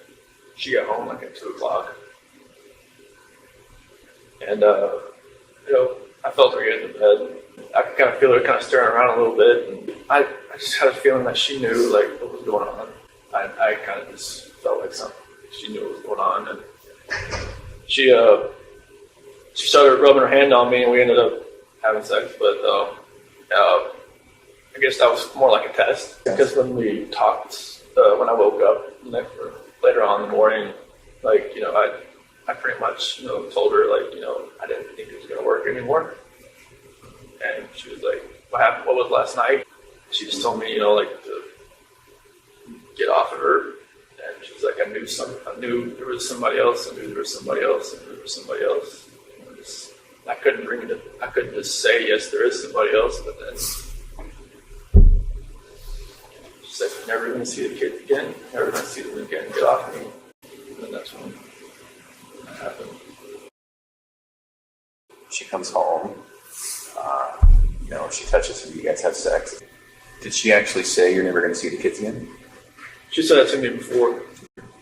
[SPEAKER 4] she got home like at 2 o'clock. And, you know, I felt her get into bed. I could kind of feel her kind of stirring around a little bit. And I just had a feeling that she knew, like, what was going on. I kind of just felt like something. She knew what was going on. And she started rubbing her hand on me, and we ended up having sex. But I guess that was more like a test. Because when we talked, when I woke up later on in the morning, like, you know, I pretty much, you know, told her, like, you know, I didn't think it was going to work anymore. And she was like, what happened? What was last night? She just told me, you know, like, to get off of her. And she was like, I knew there was somebody else. I knew there was somebody else. I knew there was somebody else. I couldn't just say, yes, there is somebody else. But then she's like, never going to see the kids again. Never going to see them again. Get off of me. And then that's when that happened.
[SPEAKER 14] She comes home, you know, she touches you, you guys have sex. Did she actually say you're never going to see the kids again?
[SPEAKER 4] She said that to me before.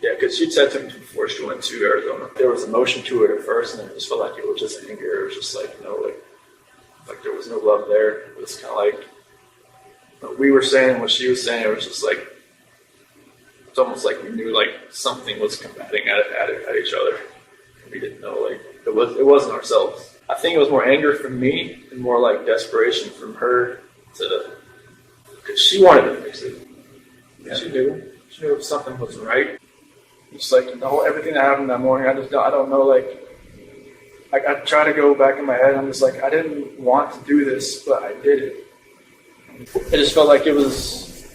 [SPEAKER 4] Yeah, because she'd said to me before she went to Arizona. There was emotion to it at first, and then it just felt like it was just anger. It was just like, you know, like there was no love there. It was kind of like, what we were saying and what she was saying, it was just like, it's almost like we knew like something was combating at each other. We didn't know, like, it wasn't ourselves. I think it was more anger from me and more like desperation from her because she wanted to fix it. Yeah. She knew if something wasn't right. It's like everything that happened that morning, I don't know, like, I try to go back in my head, I'm just like, I didn't want to do this, but I did it. It just felt like it was,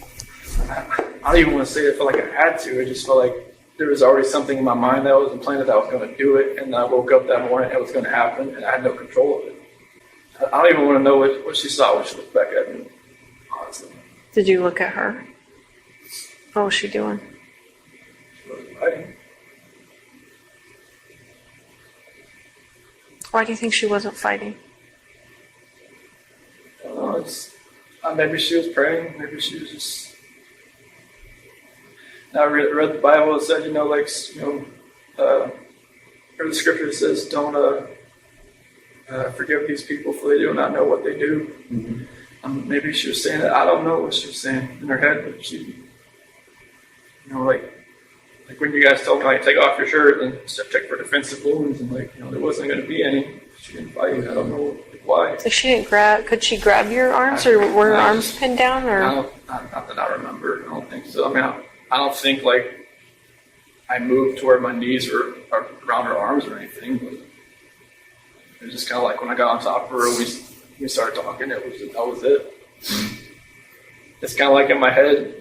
[SPEAKER 4] I don't even want to say it felt like I had to, it just felt like there was already something in my mind that was implanted that I was going to do it, and I woke up that morning and it was going to happen, and I had no control of it. I don't even want to know what she saw when she looked back at me, honestly.
[SPEAKER 13] Did you look at her? What was she doing?
[SPEAKER 4] She wasn't fighting.
[SPEAKER 13] Why do you think she wasn't fighting?
[SPEAKER 4] I don't know, maybe she was praying, maybe she was just... Now I read the Bible, it said, the scripture says, don't forgive these people for they do not know what they do. Mm-hmm. Maybe she was saying that. I don't know what she was saying in her head, but she, like when you guys told me, like, take off your shirt and check for defensive wounds, and there wasn't going to be any. She didn't fight. I don't know why.
[SPEAKER 13] So she didn't grab. Could she grab your arms, or were her arms pinned down, or?
[SPEAKER 4] Not that I remember. I don't think so. I mean, I don't think like I moved to where my knees were around her arms or anything. But it was just kind of like when I got on top of her, we started talking. That was it. It's kind of like in my head,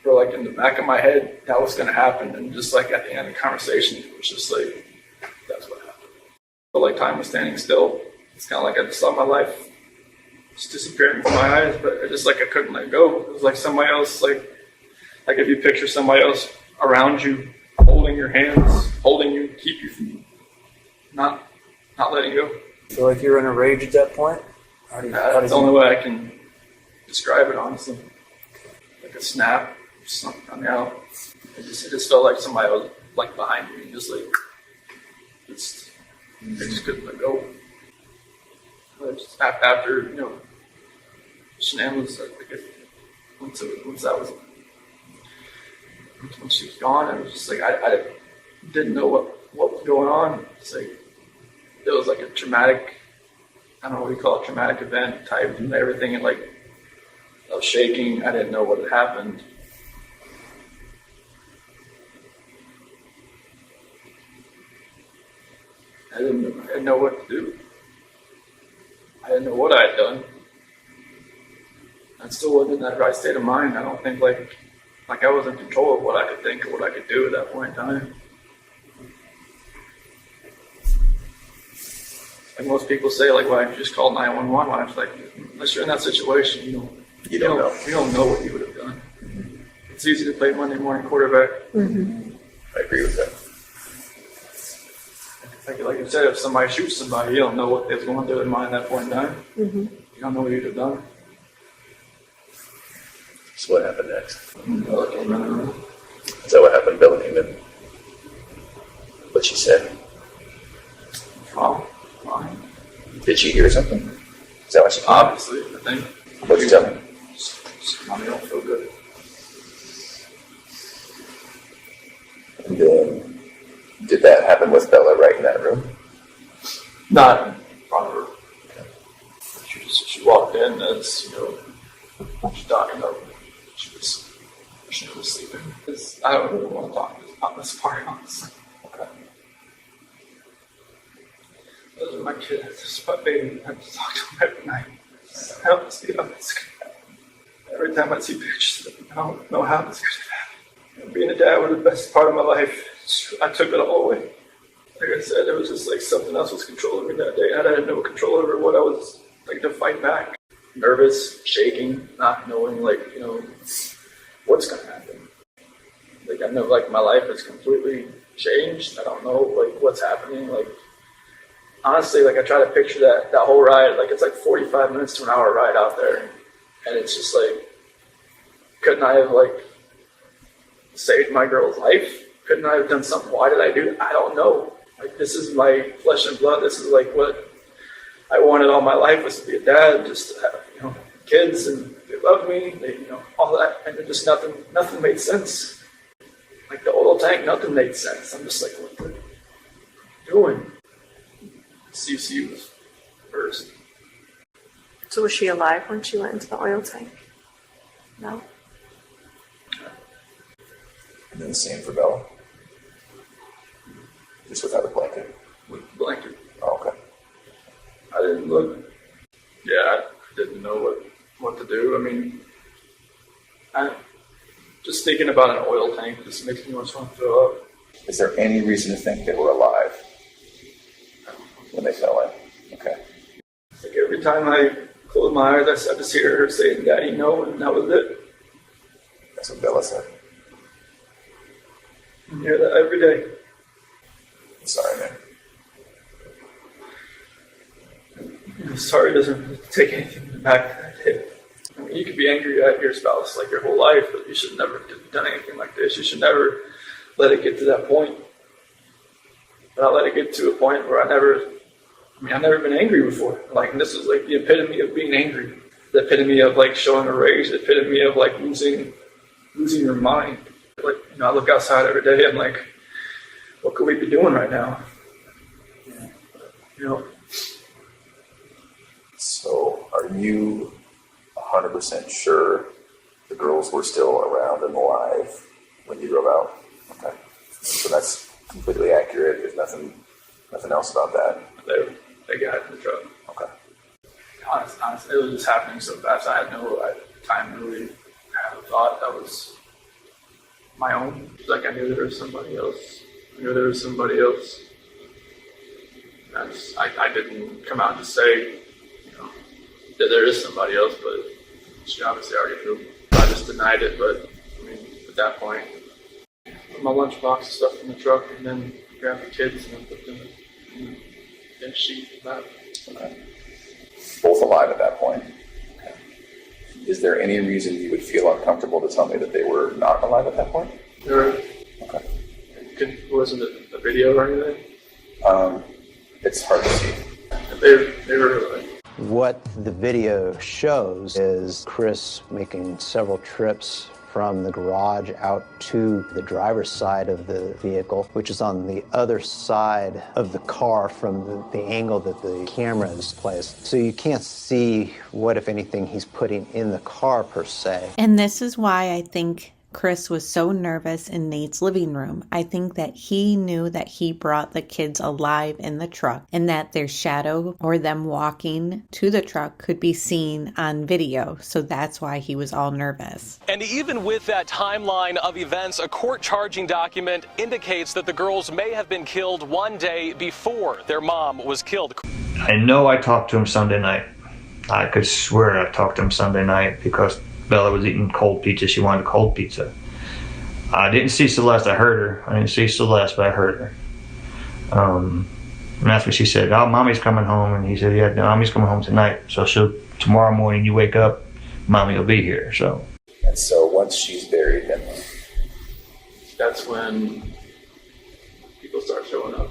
[SPEAKER 4] or like in the back of my head, that was going to happen. And just like at the end of the conversation, it was just like, that's what happened. But like time was standing still. It's kind of like I just saw my life just disappearing from my eyes, but it just like I couldn't let go. It was like somebody else, like if you picture somebody else around you, holding your hands, holding you, keep you from not letting go.
[SPEAKER 2] Feel like you're in a rage at that point?
[SPEAKER 4] That's the only way I can describe it, honestly. Like a snap. I mean, it just felt like somebody was like behind me, just like I just couldn't let go. But just after Shanann was when she was gone, it was just like I didn't know what was going on. It's like it was like a traumatic, I don't know what you call it, traumatic event type and everything, and like I was shaking. I didn't know what had happened. I didn't know what to do. I didn't know what I had done. I still wasn't in that right state of mind. I don't think like I was in control of what I could think or what I could do at that point in time. Like most people say, like, why don't you just call 911? Why? It's like, unless you're in that situation, you don't know what you would have done. Mm-hmm. It's easy to play Monday morning quarterback. Mm-hmm. I agree with that. Like you said, if somebody shoots somebody, you don't know what they was going through their mind at that point in time. Mm-hmm. You don't know what you'd have done.
[SPEAKER 14] So what happened next?
[SPEAKER 4] Bella came in the room.
[SPEAKER 14] Is that what happened? Bella came in. What she said?
[SPEAKER 4] Oh, fine.
[SPEAKER 14] Did she hear something? Is that what she came?
[SPEAKER 4] Obviously, I think.
[SPEAKER 14] What did you tell me?
[SPEAKER 4] Mommy don't feel good.
[SPEAKER 14] And then, did that happen with Bella right in that room?
[SPEAKER 4] Not in front of her. Okay. She walked in as, she's talking about she was sleeping. I don't really want to talk about this part, honestly. Okay. Those are my kids. This is my baby. I have to talk to them every night. I don't see how this could happen. Every time I see pictures of them, I don't know how this could have happened. Being a dad was the best part of my life. I took it all away. Like I said, it was just like something else was controlling me that day. I had no control over what I was like to fight back. Nervous, shaking, not knowing what's gonna happen. Like I know my life has completely changed. I don't know what's happening. Honestly, I try to picture that whole ride, it's 45 minutes to an hour ride out there. And it's just couldn't I have saved my girl's life? Couldn't I have done something? Why did I do that? I don't know. This is my flesh and blood. This is what I wanted all my life, was to be a dad, just to have,
[SPEAKER 2] kids and they loved me, they, all that, and it just nothing made sense. Like the oil tank, nothing made sense. I'm just like, what are you doing? CC was first.
[SPEAKER 13] So was she alive when she went into the oil tank? No?
[SPEAKER 14] And then the same for Bella? Just without a blanket?
[SPEAKER 2] With the blanket.
[SPEAKER 14] Oh, okay.
[SPEAKER 2] I didn't look. Yeah, I didn't know what to do. I mean, just thinking about an oil tank just makes me want to throw up.
[SPEAKER 14] Is there any reason to think they were alive when they fell in? Okay.
[SPEAKER 2] Like every time I closed my eyes, I just hear her saying, "Daddy, no," and that was it.
[SPEAKER 14] That's what Bella said.
[SPEAKER 2] I hear that every day.
[SPEAKER 14] I'm sorry, man.
[SPEAKER 2] Sorry doesn't take anything back that hit. I mean, you could be angry at your spouse like your whole life, but you should never have done anything like this. You should never let it get to that point. But I let it get to a point where I've never been angry before. Like, and this is like the epitome of being angry. The epitome of like showing a rage. The epitome of like losing your mind. Like, I look outside every day. I'm like, what could we be doing right now?
[SPEAKER 14] So, are you 100% sure the girls were still around and alive when you drove out? Okay. So that's completely accurate. There's nothing else about that.
[SPEAKER 2] They got in the truck.
[SPEAKER 14] Okay.
[SPEAKER 2] Honestly, it was just happening so fast. I had no time to really have a thought that was my own. Like, I knew there was somebody else. I didn't come out and just say, that there is somebody else, but she obviously already knew. I just denied it, but I mean, at that point, put my lunchbox and stuff in the truck, and then grab the kids and then put them in the sheet and that.
[SPEAKER 14] Okay. Both alive at that point. Okay. Is there any reason you would feel uncomfortable to tell me that they were not alive at that point?
[SPEAKER 2] They were.
[SPEAKER 14] Okay.
[SPEAKER 2] Wasn't it a video or anything?
[SPEAKER 14] It's hard to see.
[SPEAKER 2] They were like.
[SPEAKER 24] What the video shows is Chris making several trips from the garage out to the driver's side of the vehicle, which is on the other side of the car from the angle that the camera is placed. So you can't see what, if anything, he's putting in the car per se.
[SPEAKER 1] And this is why I think Chris was so nervous in Nate's living room. I think that he knew that he brought the kids alive in the truck and that their shadow or them walking to the truck could be seen on video. So that's why he was all nervous.
[SPEAKER 18] And even with that timeline of events, a court charging document indicates that the girls may have been killed one day before their mom was killed.
[SPEAKER 6] I know I talked to him Sunday night. I could swear I talked to him Sunday night because Bella was eating cold pizza. She wanted cold pizza. I didn't see Celeste. I heard her. I didn't see Celeste, but I heard her. And that's what she said. "Oh, Mommy's coming home." And he said, "Yeah, no, Mommy's coming home tonight. So tomorrow morning you wake up, Mommy will be here." So.
[SPEAKER 14] And so once she's buried, then
[SPEAKER 2] That's when people start showing up,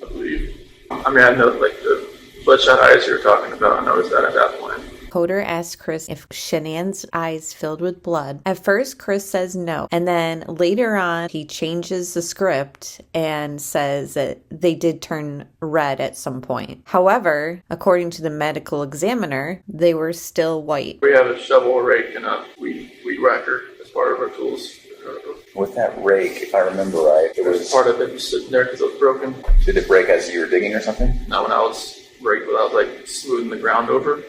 [SPEAKER 2] I believe. I mean, I know like the bloodshot eyes you were talking about. I noticed that at that point.
[SPEAKER 1] Coder asked Chris if Shanann's eyes filled with blood. At first, Chris says no. And then later on, he changes the script and says that they did turn red at some point. However, according to the medical examiner, they were still white.
[SPEAKER 2] We have a shovel, a rake, and a weed whacker as part of our tools.
[SPEAKER 14] with that rake, if I remember right,
[SPEAKER 2] it was part of it was sitting there because it was broken.
[SPEAKER 14] Did it break as you were digging or something?
[SPEAKER 2] No, when I was like smoothing the ground over.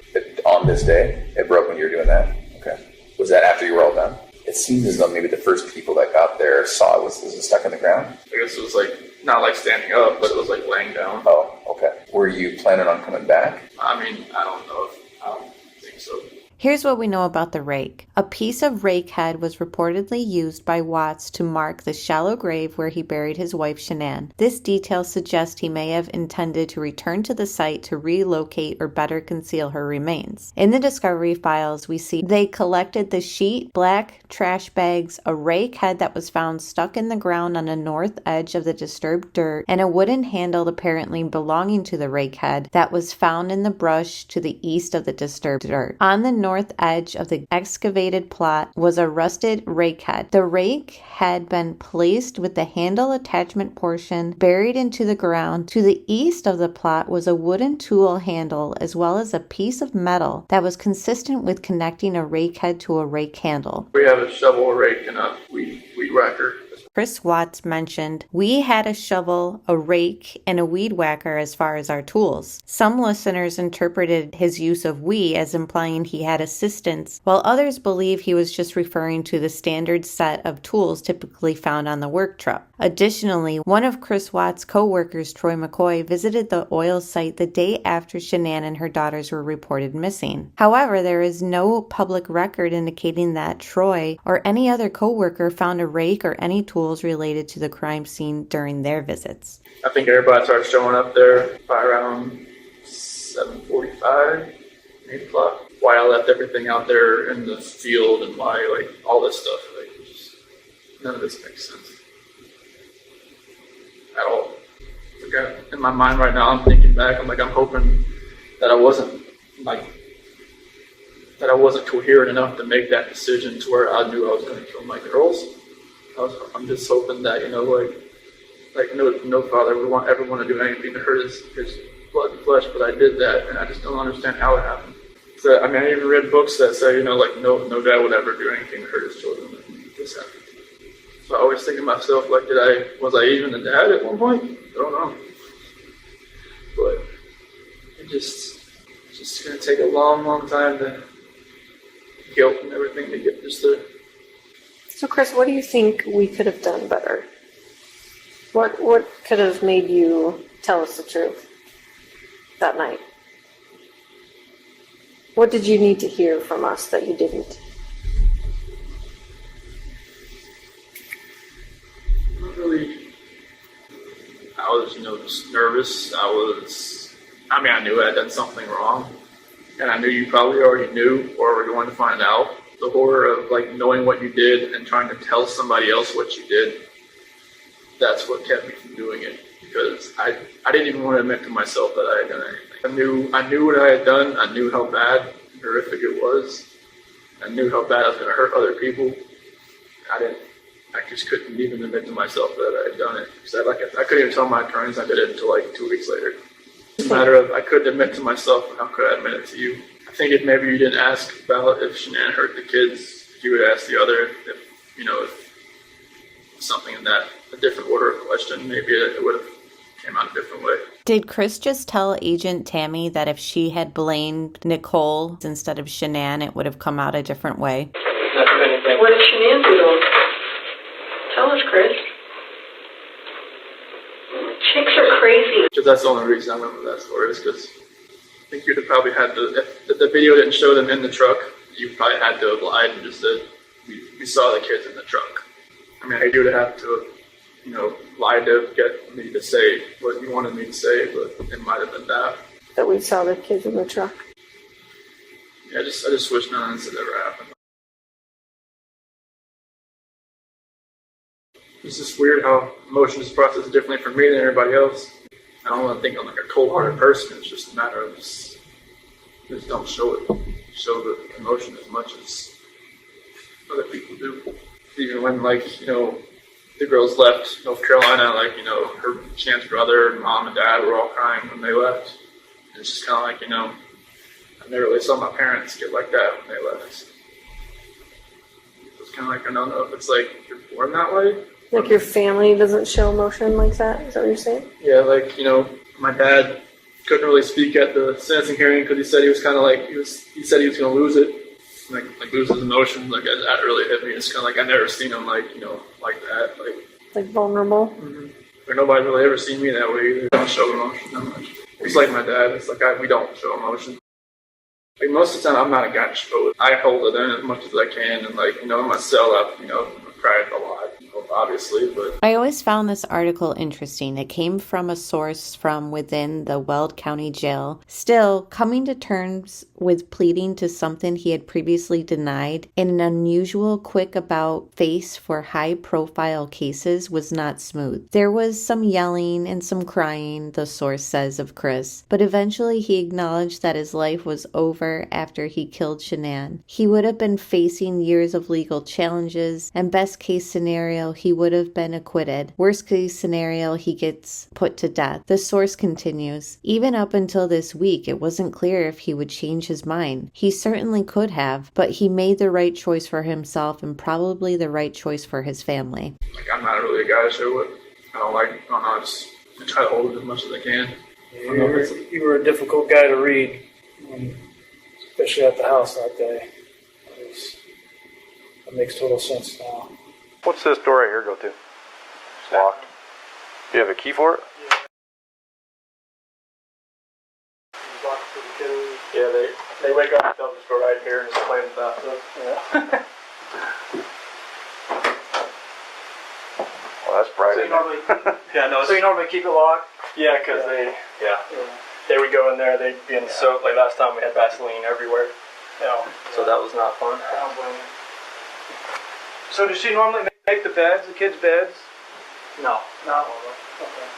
[SPEAKER 14] On this day, it broke when you were doing that? Okay. Was that after you were all done? It seems as though maybe the first people that got there saw it. Was it stuck in the ground?
[SPEAKER 2] I guess it was like, not like standing up, but it was like laying down.
[SPEAKER 14] Oh, okay. Were you planning on coming back?
[SPEAKER 2] I mean, I don't know. I don't think so.
[SPEAKER 1] Here's what we know about the rake. A piece of rake head was reportedly used by Watts to mark the shallow grave where he buried his wife Shanann. This detail suggests he may have intended to return to the site to relocate or better conceal her remains. In the discovery files, we see they collected the sheet, black trash bags, a rake head that was found stuck in the ground on the north edge of the disturbed dirt, and a wooden handle apparently belonging to the rake head that was found in the brush to the east of the disturbed dirt. On the north edge of the excavated plot was a rusted rake head. The rake had been placed with the handle attachment portion buried into the ground. To the east of the plot was a wooden tool handle as well as a piece of metal that was consistent with connecting a rake head to a rake handle.
[SPEAKER 4] We have a shovel, a rake, and a weed whacker.
[SPEAKER 1] Chris Watts mentioned, "We had a shovel, a rake, and a weed whacker as far as our tools." Some listeners interpreted his use of "we" as implying he had assistants, while others believe he was just referring to the standard set of tools typically found on the work truck. Additionally, one of Chris Watts' co-workers, Troy McCoy, visited the oil site the day after Shanann and her daughters were reported missing. However, there is no public record indicating that Troy or any other co-worker found a rake or any tools related to the crime scene during their visits.
[SPEAKER 4] I think everybody started showing up there by around 7:45, 8 o'clock. Why I left everything out there in the field and why, like, all this stuff. Like, just, none of this makes sense at all. Like, in my mind right now, I'm thinking back, I'm hoping that I wasn't coherent enough to make that decision to where I knew I was going to kill my girls. I'm just hoping that, no father would ever want to do anything to hurt his blood and flesh, but I did that, and I just don't understand how it happened. So, I even read books that say, no dad would ever do anything to hurt his children, and this happened. So I always think to myself, was I even a dad at one point? I don't know. But it's just going to take a long, long time to guilt and everything to get this there.
[SPEAKER 13] So, Chris, what do you think we could have done better? What could have made you tell us the truth that night? What did you need to hear from us that you didn't?
[SPEAKER 4] Not really. I was, just nervous. I knew I had done something wrong. And I knew you probably already knew or were going to find out. The horror of knowing what you did and trying to tell somebody else what you did, that's what kept me from doing it. Because I didn't even want to admit to myself that I had done anything. I knew what I had done. I knew how bad and horrific it was. I knew how bad I was going to hurt other people. I just couldn't even admit to myself that I had done it. Because I couldn't even tell my attorneys I did it until 2 weeks later. It's a matter of I couldn't admit to myself, how could I admit it to you? I think if maybe you didn't ask about if Shanann hurt the kids, you would ask the other if something in that, a different order of question, maybe it would have came out a different way.
[SPEAKER 1] Did Chris just tell Agent Tammy that if she had blamed Nicole instead of Shanann, it would have come out a different way?
[SPEAKER 16] What did Shanann do to him? Tell us, Chris. Chicks are crazy.
[SPEAKER 4] Because that's the only reason I went with that story is because I think you'd have probably had to, if the video didn't show them in the truck, you probably had to have lied and just said, we saw the kids in the truck. You would have to, lie to get me to say what you wanted me to say, but it might have been that.
[SPEAKER 13] That we saw the kids in the truck.
[SPEAKER 4] Yeah, I just wish none of this had ever happened. It's just weird how emotions process differently for me than everybody else. I don't want to think I'm a cold-hearted person. It's just a matter of just don't show it. Show the emotion as much as other people do. Even when, the girls left North Carolina, her Shann's brother and mom and dad were all crying when they left. And it's just kind of I never really saw my parents get like that when they left. It's kind of I don't know if it's you're born that way.
[SPEAKER 13] Your family doesn't show emotion like that? Is that what you're saying?
[SPEAKER 4] Yeah, my dad couldn't really speak at the sentencing hearing because he said he was kind of he said he was going to lose it. Lose his emotions. That really hit me. It's kind of I never seen him like that.
[SPEAKER 13] Vulnerable?
[SPEAKER 4] Mm-hmm. Nobody's really ever seen me that way either. I don't show emotion that much. It's like my dad. It's we don't show emotion.
[SPEAKER 2] Like, most of the time, I'm not a guy to show it. I hold it in as much as I can, and, like, in my cell, I've cried a lot, obviously, but...
[SPEAKER 1] I always found this article interesting. It came from a source from within the Weld County Jail. Still, coming to terms with pleading to something he had previously denied in an unusual, quick about face for high-profile cases was not smooth. There was some yelling and some crying, the source says of Chris, but eventually he acknowledged that his life was over after he killed Shanann. He would have been facing years of legal challenges, and best case scenario, he would have been acquitted. Worst case scenario, he gets put to death. The source continues, even up until this week, it wasn't clear if he would change his mind. He certainly could have, but he made the right choice for himself and probably the right choice for his family.
[SPEAKER 2] Like, I'm not really a guy to show it. I try to hold it as much as I can.
[SPEAKER 19] You were a difficult guy to read, especially at the house that day. That makes total sense now.
[SPEAKER 11] What's this door right here go to? It's locked. Do you have a key for it?
[SPEAKER 19] Yeah, they wake up and they'll just go right here and just play in the bathtub. Yeah.
[SPEAKER 11] Well, that's private.
[SPEAKER 19] So you normally keep it locked? Yeah, because they would go in there, they'd be in the soap. Like last time we had Vaseline everywhere. So that was not fun. I don't blame you. So does she normally make the beds, the kids' beds? No. No? Okay.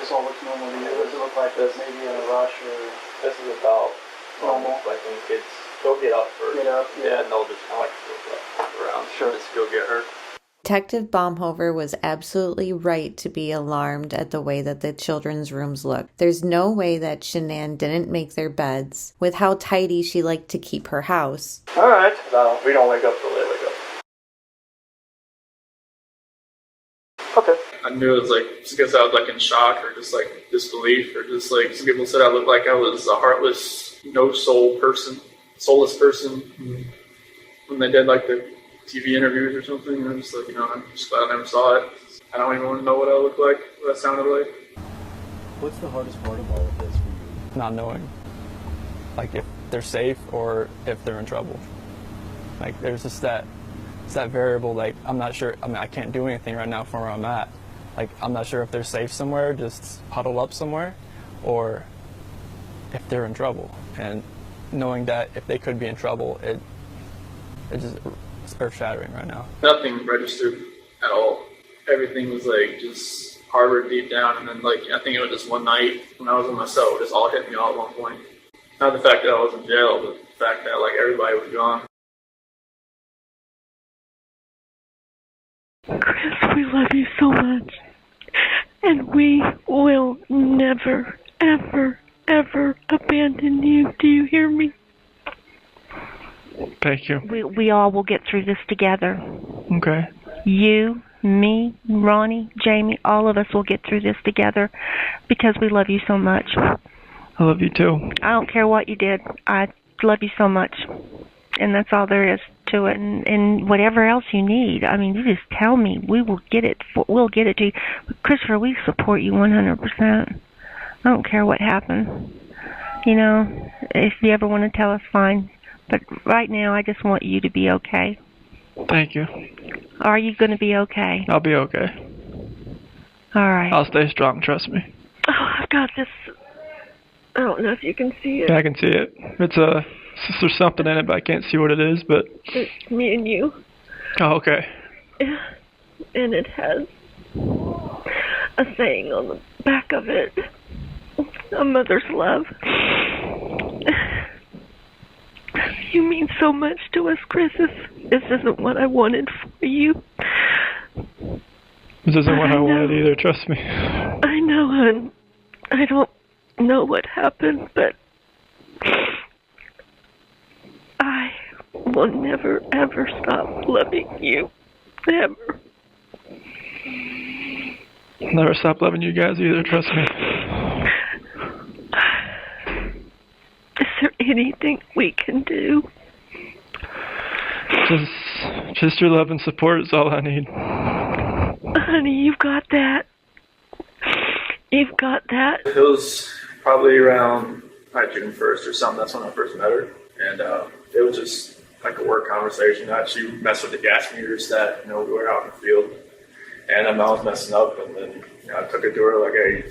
[SPEAKER 19] This all looks normal to you. Does it look like this maybe in a rush or? This is about normal. Like when the kids go get up first. Get up. Yeah, and they'll just kind of like go around. Sure. Just go get her.
[SPEAKER 1] Detective Baumhover was absolutely right to be alarmed at the way that the children's rooms looked. There's no way that Shanann didn't make their beds, with how tidy she liked to keep her house.
[SPEAKER 19] Alright. No, we don't wake up till they wake up. Okay.
[SPEAKER 2] I knew it was like, just because I was like in shock or just like disbelief or just like, some people said I looked like I was a heartless, no soul person, soulless person. Mm-hmm. When they did like the TV interviews or something, and I'm just like, I'm just glad I never saw it. I don't even want to know what I looked like, what I sounded like.
[SPEAKER 20] What's the hardest part of all of this for you?
[SPEAKER 4] Not knowing, like, if they're safe or if they're in trouble. Like, there's just that variable, like, I'm not sure, I can't do anything right now from where I'm at. Like, I'm not sure if they're safe somewhere, just huddled up somewhere, or if they're in trouble. And knowing that if they could be in trouble, it's earth-shattering right now.
[SPEAKER 2] Nothing registered at all. Everything was like just harbored deep down, and then like I think it was just one night when I was in my cell, it just all hit me all at one point. Not the fact that I was in jail, but the fact that like everybody was gone.
[SPEAKER 10] Chris, we love you so much, and we will never, ever, ever abandon you. Do you hear me?
[SPEAKER 19] Thank you.
[SPEAKER 10] We all will get through this together.
[SPEAKER 19] Okay.
[SPEAKER 10] You, me, Ronnie, Jamie, all of us will get through this together because we love you so much.
[SPEAKER 19] I love you too.
[SPEAKER 10] I don't care what you did. I love you so much. And that's all there is to it. And whatever else you need, I mean, you just tell me. We will get it. We'll get it to you. Christopher, we support you 100%. I don't care what happened. If you ever want to tell us, fine. But right now, I just want you to be okay.
[SPEAKER 19] Thank you.
[SPEAKER 10] Are you going to be okay?
[SPEAKER 19] I'll be okay.
[SPEAKER 10] All right.
[SPEAKER 19] I'll stay strong, trust me.
[SPEAKER 10] Oh, I've got this. I don't know if you can see it.
[SPEAKER 19] Yeah, I can see it. There's something in it, but I can't see what it is, but...
[SPEAKER 10] It's me and you.
[SPEAKER 19] Oh, okay.
[SPEAKER 10] And it has a saying on the back of it. A mother's love. You mean so much to us, Chris. This isn't what I wanted for you.
[SPEAKER 19] This isn't what I wanted either, trust me.
[SPEAKER 10] I know, hon. I don't know what happened, but I will never, ever stop loving you. Ever.
[SPEAKER 19] I'll never stop loving you guys either, trust me.
[SPEAKER 10] Is there anything we can do?
[SPEAKER 19] Just your love and support is all I need.
[SPEAKER 10] Honey, you've got that. You've got that.
[SPEAKER 2] It was probably around June 1st or something. That's when I first met her. And it was just like a work conversation. She messed with the gas meters that, we were out in the field. And I was messing up, and then I took it to her like, hey,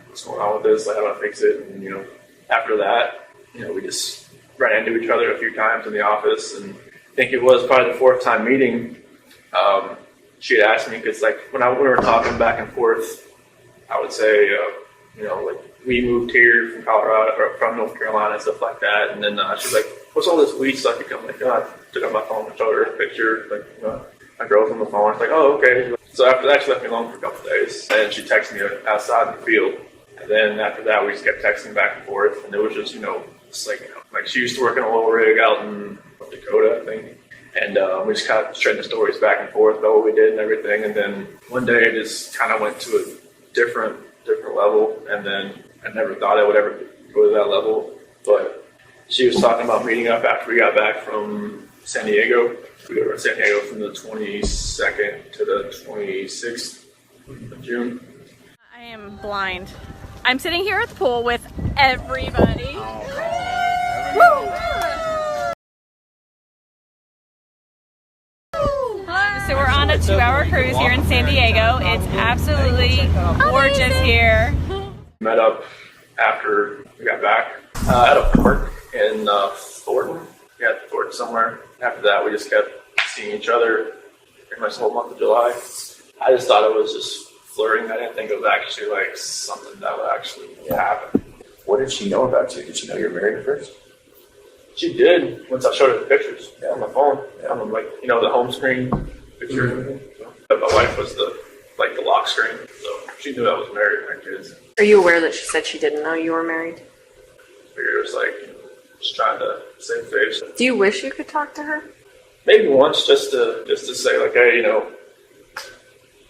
[SPEAKER 2] what's going on with this? Like, how do I fix it? And after that, we just ran into each other a few times in the office, and I think it was probably the 4th time meeting. She had asked me because, like, when we were talking back and forth, I would say, like, we moved here from Colorado or from North Carolina and stuff like that, and then she's like, "What's all this weed stuff?" I'm like, "I took out my phone and showed her a picture, like, my girl's on the phone." It's like, "Oh, okay." So after that, she left me alone for a couple of days, and she texted me outside in the field. And then after that, we just kept texting back and forth, and it was just, it's like she used to work in a little rig out in North Dakota, I think. And we just kind of trading the stories back and forth about what we did and everything. And then one day it just kind of went to a different level. And then I never thought I would ever go to that level. But she was talking about meeting up after we got back from San Diego. We go to San Diego from the 22nd to the 26th of June.
[SPEAKER 9] I am blind. I'm sitting here at the pool with everybody. Woo! So we're on a 2-hour cruise here in San Diego. It's absolutely gorgeous here.
[SPEAKER 2] Met up after we got back at a park in Thornton. We had Thornton somewhere. After that, we just kept seeing each other pretty much the whole month of July. I just thought it was just flirting. I didn't think it was actually like something that would actually happen.
[SPEAKER 14] What did she know about you? Did she know you were married at first?
[SPEAKER 2] She did once I showed her the pictures on my phone. On like the home screen picture and everything. So, my wife was the lock screen, so she knew I was married with my kids.
[SPEAKER 13] Are you aware that she said she didn't know you were married?
[SPEAKER 2] I figured it was like just trying to save face.
[SPEAKER 13] Do you wish you could talk to her?
[SPEAKER 2] Maybe once, just to say like, hey,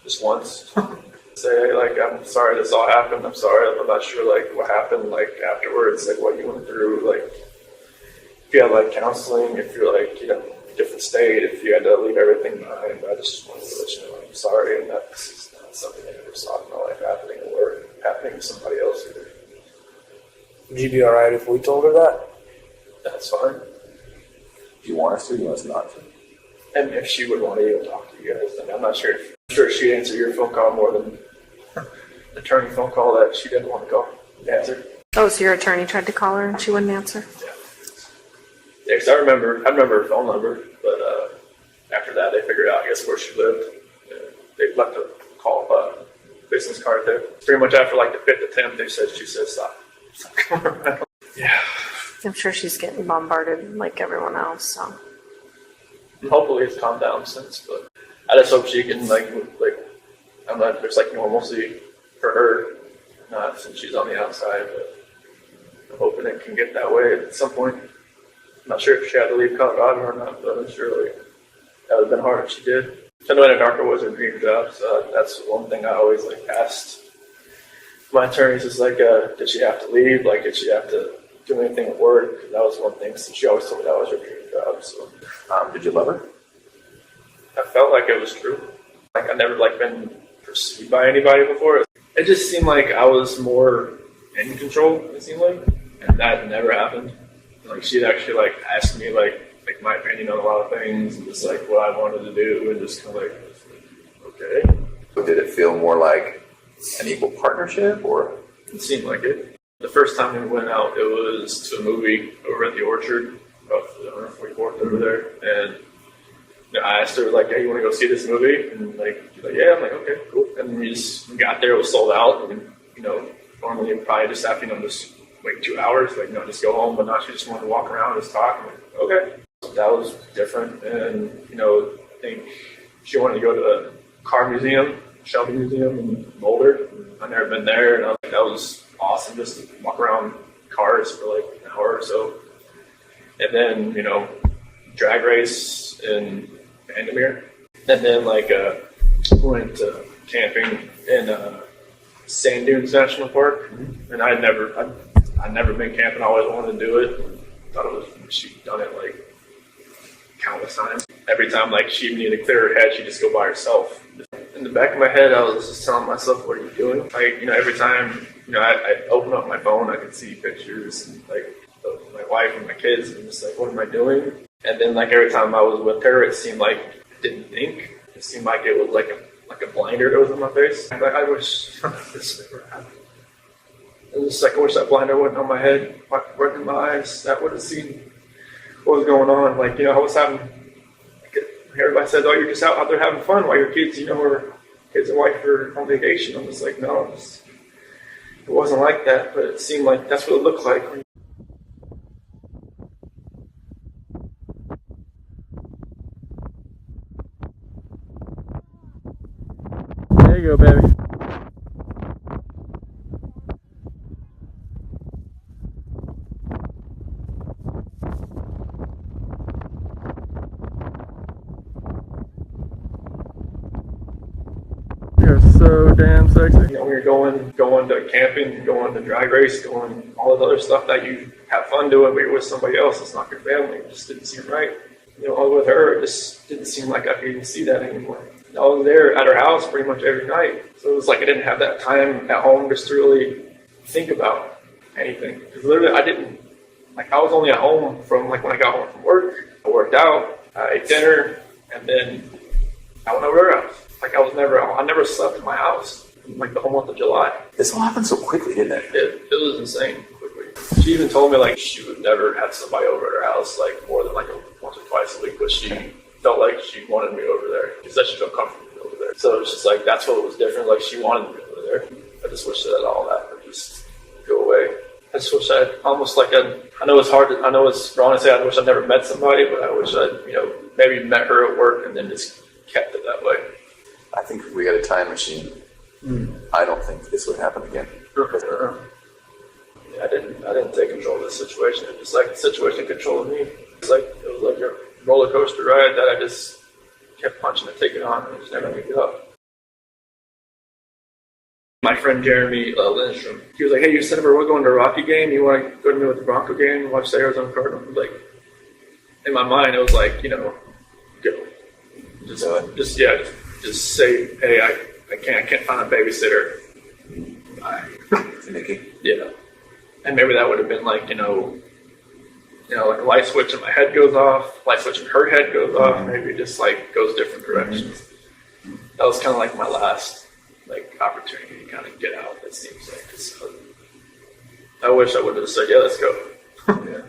[SPEAKER 2] just once. Say, hey, like, I'm sorry this all happened. I'm sorry. I'm not sure like what happened like afterwards, like what you went through, like if you had like counseling, if you're like different state, if you had to leave everything behind. I just wanted to let you know I'm sorry, and that's not something I ever saw in my life happening or happening to somebody else either.
[SPEAKER 19] Would you be alright if we told her that?
[SPEAKER 2] That's fine.
[SPEAKER 14] Do you want us to? Do you want us not to?
[SPEAKER 2] And if she would want to even talk to you guys, then I'm not sure. I'm sure she'd answer your phone call more than the attorney phone call that she didn't want to call. Answer.
[SPEAKER 13] Oh, so your attorney tried to call her and she wouldn't answer?
[SPEAKER 2] Yeah. Yeah, because I remember her phone number, but after that they figured out, I guess, where she lived. They left a call business card there. Pretty much after like the 5th attempt, she said stop. Yeah.
[SPEAKER 13] I'm sure she's getting bombarded like everyone else, so.
[SPEAKER 2] Hopefully it's calmed down since, but I just hope she can I'm not, there's like normalcy for her, not since she's on the outside, but I'm hoping it can get that way at some point. I'm not sure if she had to leave Colorado or not, but I'm sure that would have been hard if she did. Shanannwatts Darker was her dream job, so that's one thing I always asked my attorneys is did she have to leave? Like, did she have to do anything at work? That was one thing, since she always told me that was her dream job. So,
[SPEAKER 14] did you love her?
[SPEAKER 2] I felt like it was true. Like, I never been perceived by anybody before. It just seemed like I was more in control. It seemed like, and that never happened. Like, she'd actually asked me my opinion on a lot of things, and just what I wanted to do, and just kind of okay.
[SPEAKER 14] But did it feel more like an equal partnership, or?
[SPEAKER 2] It seemed like it. The first time we went out, it was to a movie over at the Orchard, off the 144th over there, and I asked her, hey, you want to go see this movie? And she's like, yeah. I'm like, okay, cool. And we got there, it was sold out, and normally you'd probably just have to, just wait 2 hours, just go home, but now she just wanted to walk around and just talk. I'm like, okay. That was different, and, I think she wanted to go to the car museum, Shelby Museum in Boulder. I've never been there, and I was like, that was awesome, just to walk around cars for an hour or so. And then, drag race in Vandermeer. And then went camping in Sand Dunes National Park. And I'd never been camping, I always wanted to do it. Thought it was, she'd done it countless times. Every time she needed to clear her head, she'd just go by herself. In the back of my head, I was just telling myself, what are you doing? Every time
[SPEAKER 19] I open up my phone, I can see pictures, like, of my wife and my kids, and I'm just like, what am I doing? And then, like, every time I was with her, it seemed like I didn't think. It seemed like it was like a blinder that was on my face. Like, I wish this never happened. It was just like, I wish that blinder wasn't on my head, right in my eyes. That would have seen what was going on. Like, I was having, everybody says, oh, you're just out there having fun while your kids, or kids and wife are on vacation. I'm just like, no, it wasn't like that, but it seemed like that's what it looked like.
[SPEAKER 4] There you go, baby. You're so damn sexy.
[SPEAKER 19] When you're going to camping, going to drag race, going all the other stuff that you have fun doing, but you're with somebody else, it's not your family. It just didn't seem right. I was with her, it just didn't seem like I could even see that anymore. I was there at her house pretty much every night. So it was like I didn't have that time at home just to really think about anything. Because literally I was only at home from like when I got home from work. I worked out, I ate dinner, and then I went over to her house. Like I never slept in my house like the whole month of July.
[SPEAKER 14] This all happened so quickly, didn't it?
[SPEAKER 19] It was insane quickly. She even told me like she would never have somebody over at her house like more than like once or twice a week, but she felt like she wanted me over there. She said she felt comfortable over there. So it's just like that's what was different. Like she wanted me over there. I just wish that all that would just go away. I just wish I almost like I know it's hard. I know it's wrong to say I wish I'd never met somebody, but I wish I'd maybe met her at work and then just kept it that way.
[SPEAKER 14] I think if we had a time machine, I don't think this would happen again.
[SPEAKER 19] Yeah, I didn't take control of the situation. It was like the situation controlled me. It was like a roller coaster ride that I just kept punching the ticket on and just never let me get up. My friend Jeremy Lindstrom, he was like, hey, you said we're going to a Rocky game. You want to go to me with the Bronco game and watch the Arizona Cardinals? Like, in my mind, it was like, go. Just say, hey, I can't find a babysitter. Bye.
[SPEAKER 14] Nikki.
[SPEAKER 19] Yeah. And maybe that would have been like, like a light switch in my head goes off, light switch in her head goes off, maybe it just like goes different directions. That was kind of like my last like opportunity to kind of get out, it seems like. So, I wish I would have said, yeah, let's go. Yeah.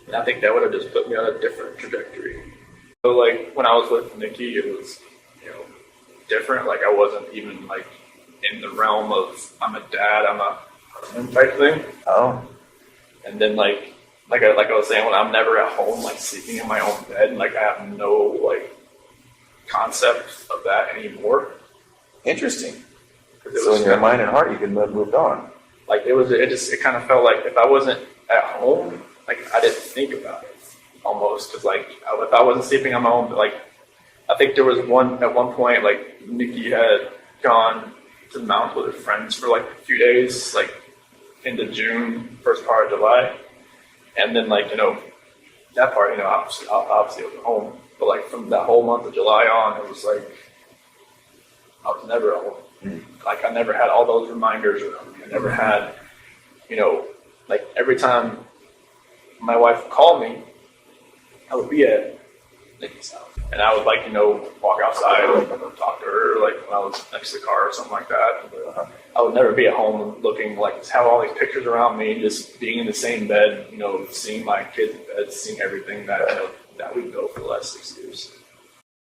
[SPEAKER 19] And I think that would have just put me on a different trajectory. So like when I was with Nikki, it was, different. Like I wasn't even like in the realm of I'm a dad, I'm a husband type thing.
[SPEAKER 14] Oh.
[SPEAKER 19] And then like I was saying, when I'm never at home, like sleeping in my own bed, and like I have no like concept of that anymore.
[SPEAKER 14] Interesting. So in your mind and heart, you could have moved on.
[SPEAKER 19] Like it kind of felt like if I wasn't at home, like I didn't think about it almost, because like if I wasn't sleeping on my own, like I think there was at one point like Nikki had gone to the mountains with her friends for like a few days, like into June, first part of July, and then like that part, obviously I was at home, but like from that whole month of July on, it was like I was never at home. Like I never had all those reminders around me. I never had, like every time my wife would call me, I would be at Nikki's house. And I would like, walk outside and talk to her, like when I was next to the car or something like that. I would never be at home looking like, just have all these pictures around me, just being in the same bed, seeing my kids in bed, seeing everything that, that we built for the last 6 years.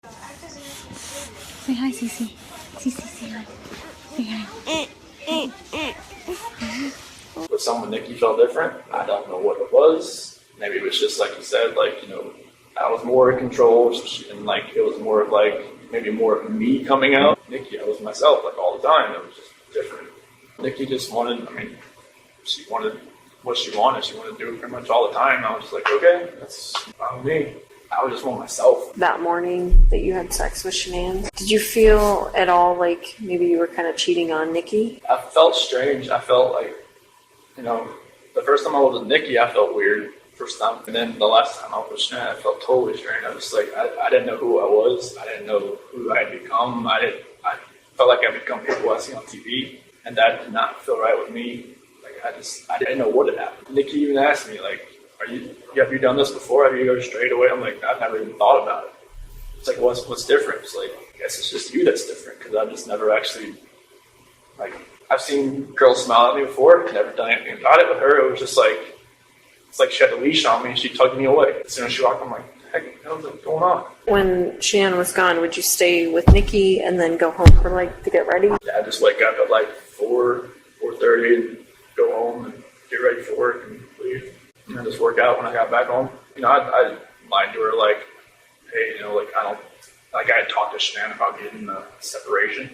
[SPEAKER 3] Say hi, Cece. Cece, say hi. Say hi.
[SPEAKER 19] With someone Nikki felt different. I don't know what it was. Maybe it was just like you said, like, I was more in control, and like it was more of like maybe more of me coming out. Nikki, I was myself like all the time. It was just different. Nikki just wanted, she wanted what she wanted. She wanted to do it pretty much all the time. I was just like, okay, that's fine with me. I would just want myself.
[SPEAKER 13] That morning that you had sex with Shanann, did you feel at all like maybe you were kind of cheating on Nikki?
[SPEAKER 19] I felt strange. I felt like, the first time I was with Nikki, I felt weird. First time, and then the last time I was with Shanann, I felt totally strange. I was like, I didn't know who I was. I didn't know who I had become. I felt like I become people I see on TV. and that did not feel right with me. Like I didn't know what had happened. Nikki even asked me like, have you done this before? Have you go straight away? I'm like, I've never even thought about it. It's like, what's different? It's like, I guess it's just you that's different, because I've just never actually, like, I've seen girls smile at me before, never done anything about it. With her, it was just like, it's like she had a leash on me and she tugged me away. As soon as she walked, I'm like, what the heck is going on?
[SPEAKER 13] When Shannon was gone, would you stay with Nikki and then go home for like to get ready?
[SPEAKER 19] Yeah, I just wake up at like 4:30 and go home and get ready for work and leave. And then just work out when I got back home. You know, I lied to her like, hey, you know, like I had talked to Shanann about getting the separation.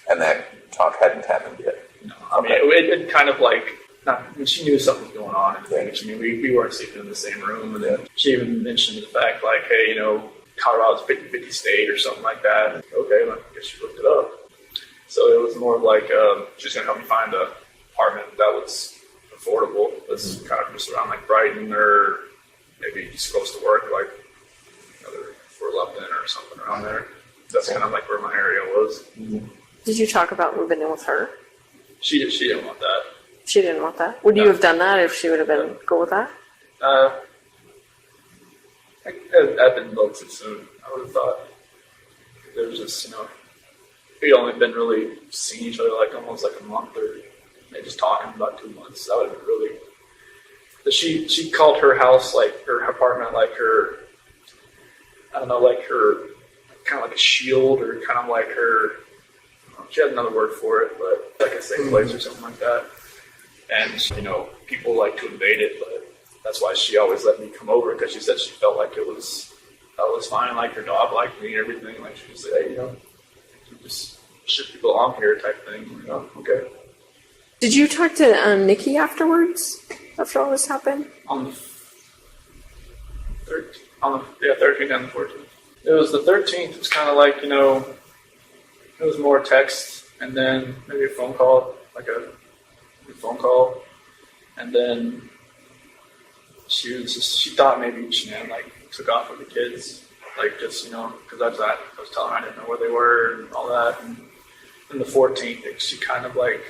[SPEAKER 14] And that talk hadn't happened yet.
[SPEAKER 19] No, I mean, it kind of like, she knew something was going on and things. I mean, we weren't sleeping in the same room, and then she even mentioned the fact like, hey, you know, Colorado's 50-50 state or something like that. And, okay, well, I guess she looked it up. So it was more of like, she's gonna help me find an apartment that was affordable. That's kind of just around like Brighton, or maybe just close to work, like Fort Lupton or something around there. That's kind of like where my area was.
[SPEAKER 13] Did you talk about moving in with her?
[SPEAKER 19] She didn't want that.
[SPEAKER 13] She didn't want that. Would you have done that if she would have been cool with that?
[SPEAKER 19] I've been a little too soon. I would have thought there was just, you know, we'd only been really seeing each other like almost like a month, or maybe just talking about 2 months. That would have been really. She called her house, like her apartment, like her, I don't know, like her, kind of like a shield, or kind of like her. She had another word for it, but like a safe place or something like that. And, you know, people like to invade it, but that's why she always let me come over, because she said she felt like it was fine, like her dog liked me and everything. Like she would say, hey, you know, you just ship people along here type thing. You know, okay.
[SPEAKER 13] Did you talk to Nikki afterwards, after all this happened?
[SPEAKER 19] On the 13th and the 14th. It was the 13th. It was kind of like, you know, it was more text and then maybe a phone call, like a phone call, and then she thought maybe Shanann like took off with the kids, like just, you know, because I was telling her I didn't know where they were and all that. And then the 14th, she kind of like,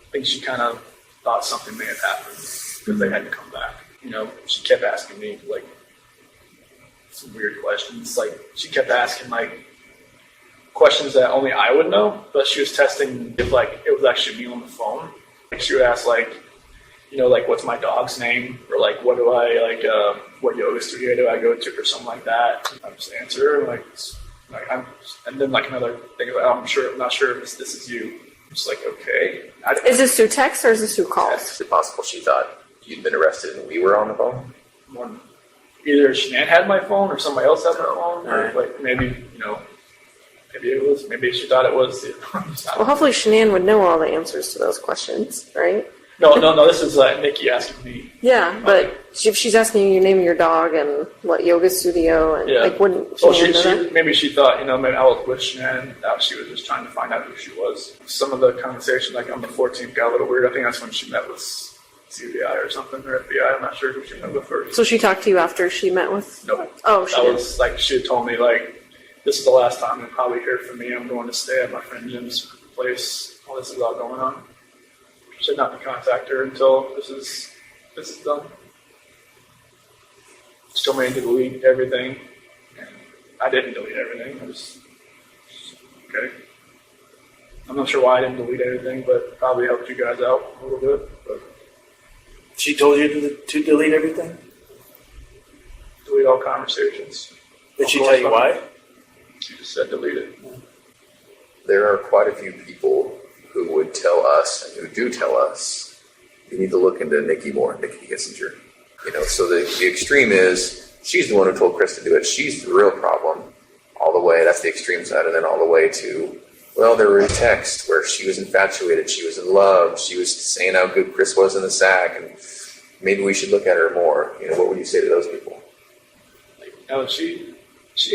[SPEAKER 19] I think she kind of thought something may have happened because they hadn't come back. You know, she kept asking me like some weird questions. Like she kept asking like questions that only I would know, but she was testing if like it was actually me on the phone. Like she would ask like, you know, like what's my dog's name, or like what do I like, what yoga studio do I go to, or something like that. I just answer like and then like another thing about I'm not sure if this is you. I'm just like, okay.
[SPEAKER 13] Is this through text or is this through calls?
[SPEAKER 14] Is it possible she thought you'd been arrested and we were on the phone?
[SPEAKER 19] Either Shanann had my phone or somebody else had my phone, or like maybe, you know, maybe she thought it was.
[SPEAKER 13] Well, hopefully Shanann would know all the answers to those questions, right?
[SPEAKER 19] No. This is Nikki asking me.
[SPEAKER 13] Yeah, but if she's asking you your name of your dog and what yoga studio, and like, wouldn't Shanann know that?
[SPEAKER 19] Maybe she thought, you know, maybe I was with Shanann. She was just trying to find out who she was. Some of the conversation, like on the 14th, got a little weird. I think that's when she met with CBI or something, or FBI. I'm not sure who she met with first.
[SPEAKER 13] So she talked to you after she met with?
[SPEAKER 19] No.
[SPEAKER 13] Oh, she did.
[SPEAKER 19] Was like she had told me like, this is the last time you'll probably hear from me. I'm going to stay at my friend Jim's place while this is all going on. She said not to contact her until this is done. She told me to delete everything, and I didn't delete everything. I just okay. I'm not sure why I didn't delete everything, but probably helped you guys out a little bit. But
[SPEAKER 5] she told you to delete everything?
[SPEAKER 19] Delete all conversations.
[SPEAKER 5] Did she tell you why?
[SPEAKER 19] She just said delete it.
[SPEAKER 14] There are quite a few people who would tell us, and who do tell us, you need to look into Nikki more, Nikki Kissinger. You know, so the extreme is, she's the one who told Chris to do it. She's the real problem. All the way, that's the extreme side, and then all the way to, well, there were texts where she was infatuated, she was in love, she was saying how good Chris was in the sack, and maybe we should look at her more. You know, what would you say to those people?
[SPEAKER 19] You know, she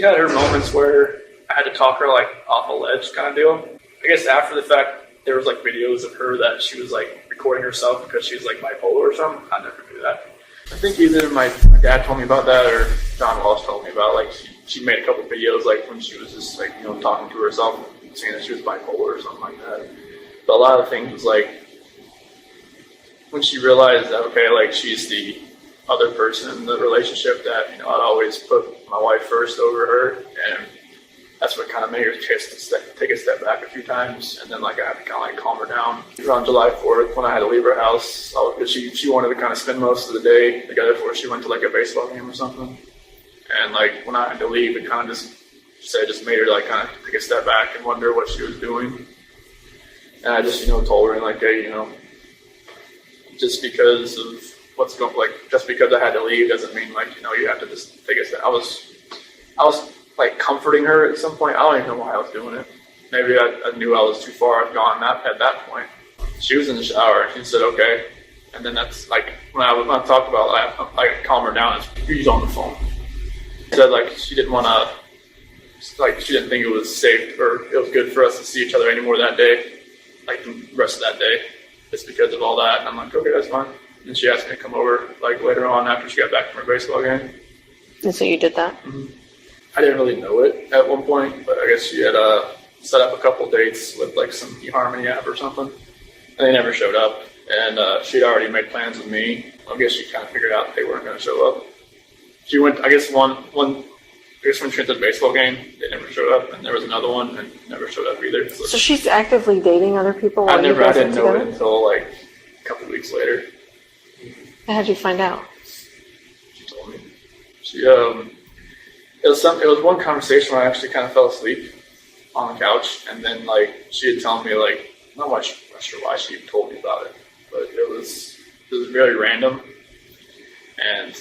[SPEAKER 19] had her moments where I had to talk her like off a ledge kind of deal. I guess after the fact, there was like videos of her that she was like recording herself because she was like bipolar or something. I never knew that. I think either my dad told me about that or John Walsh told me about like she made a couple videos like when she was just like, you know, talking to herself, saying that she was bipolar or something like that.
[SPEAKER 4] But a lot of things was like, when she realized that, okay, like she's the other person in the relationship, that, you know, I'd always put my wife first over her, and that's what kind of made her take a step back a few times. And then like I had to kind of like calm her down. Around July 4th, when I had to leave her house, because she wanted to kind of spend most of the day together before she went to like a baseball game or something. And like when I had to leave, it kind of just made her like kind of take a step back and wonder what she was doing. And I just, you know, told her like, hey, you know, just because of what's going, like, just because I had to leave doesn't mean like, you know, you have to just take a step. I was like comforting her at some point. I don't even know why I was doing it. Maybe I knew I was too far gone at that point. She was in the shower and she said, okay. And then that's like, when I talked about like calm her down, she's on the phone. She said like she didn't want to, like she didn't think it was safe or it was good for us to see each other anymore that day, like the rest of that day, just because of all that. And I'm like, okay, that's fine. And she asked me to come over like later on after she got back from her baseball game.
[SPEAKER 13] And so you did that?
[SPEAKER 4] Mm-hmm. I didn't really know it at one point, but I guess she had set up a couple dates with like some eHarmony app or something, and they never showed up. And she'd already made plans with me. I guess she kind of figured out they weren't going to show up. She went, I guess when she went to the baseball game, they never showed up, and there was another one and never showed up either.
[SPEAKER 13] So she's actively dating other people?
[SPEAKER 4] I didn't know it until like a couple weeks later.
[SPEAKER 13] How'd you find out?
[SPEAKER 4] She told me. It was one conversation where I actually kind of fell asleep on the couch, and then like she had told me like, I'm not sure why she even told me about it, but it was very random, and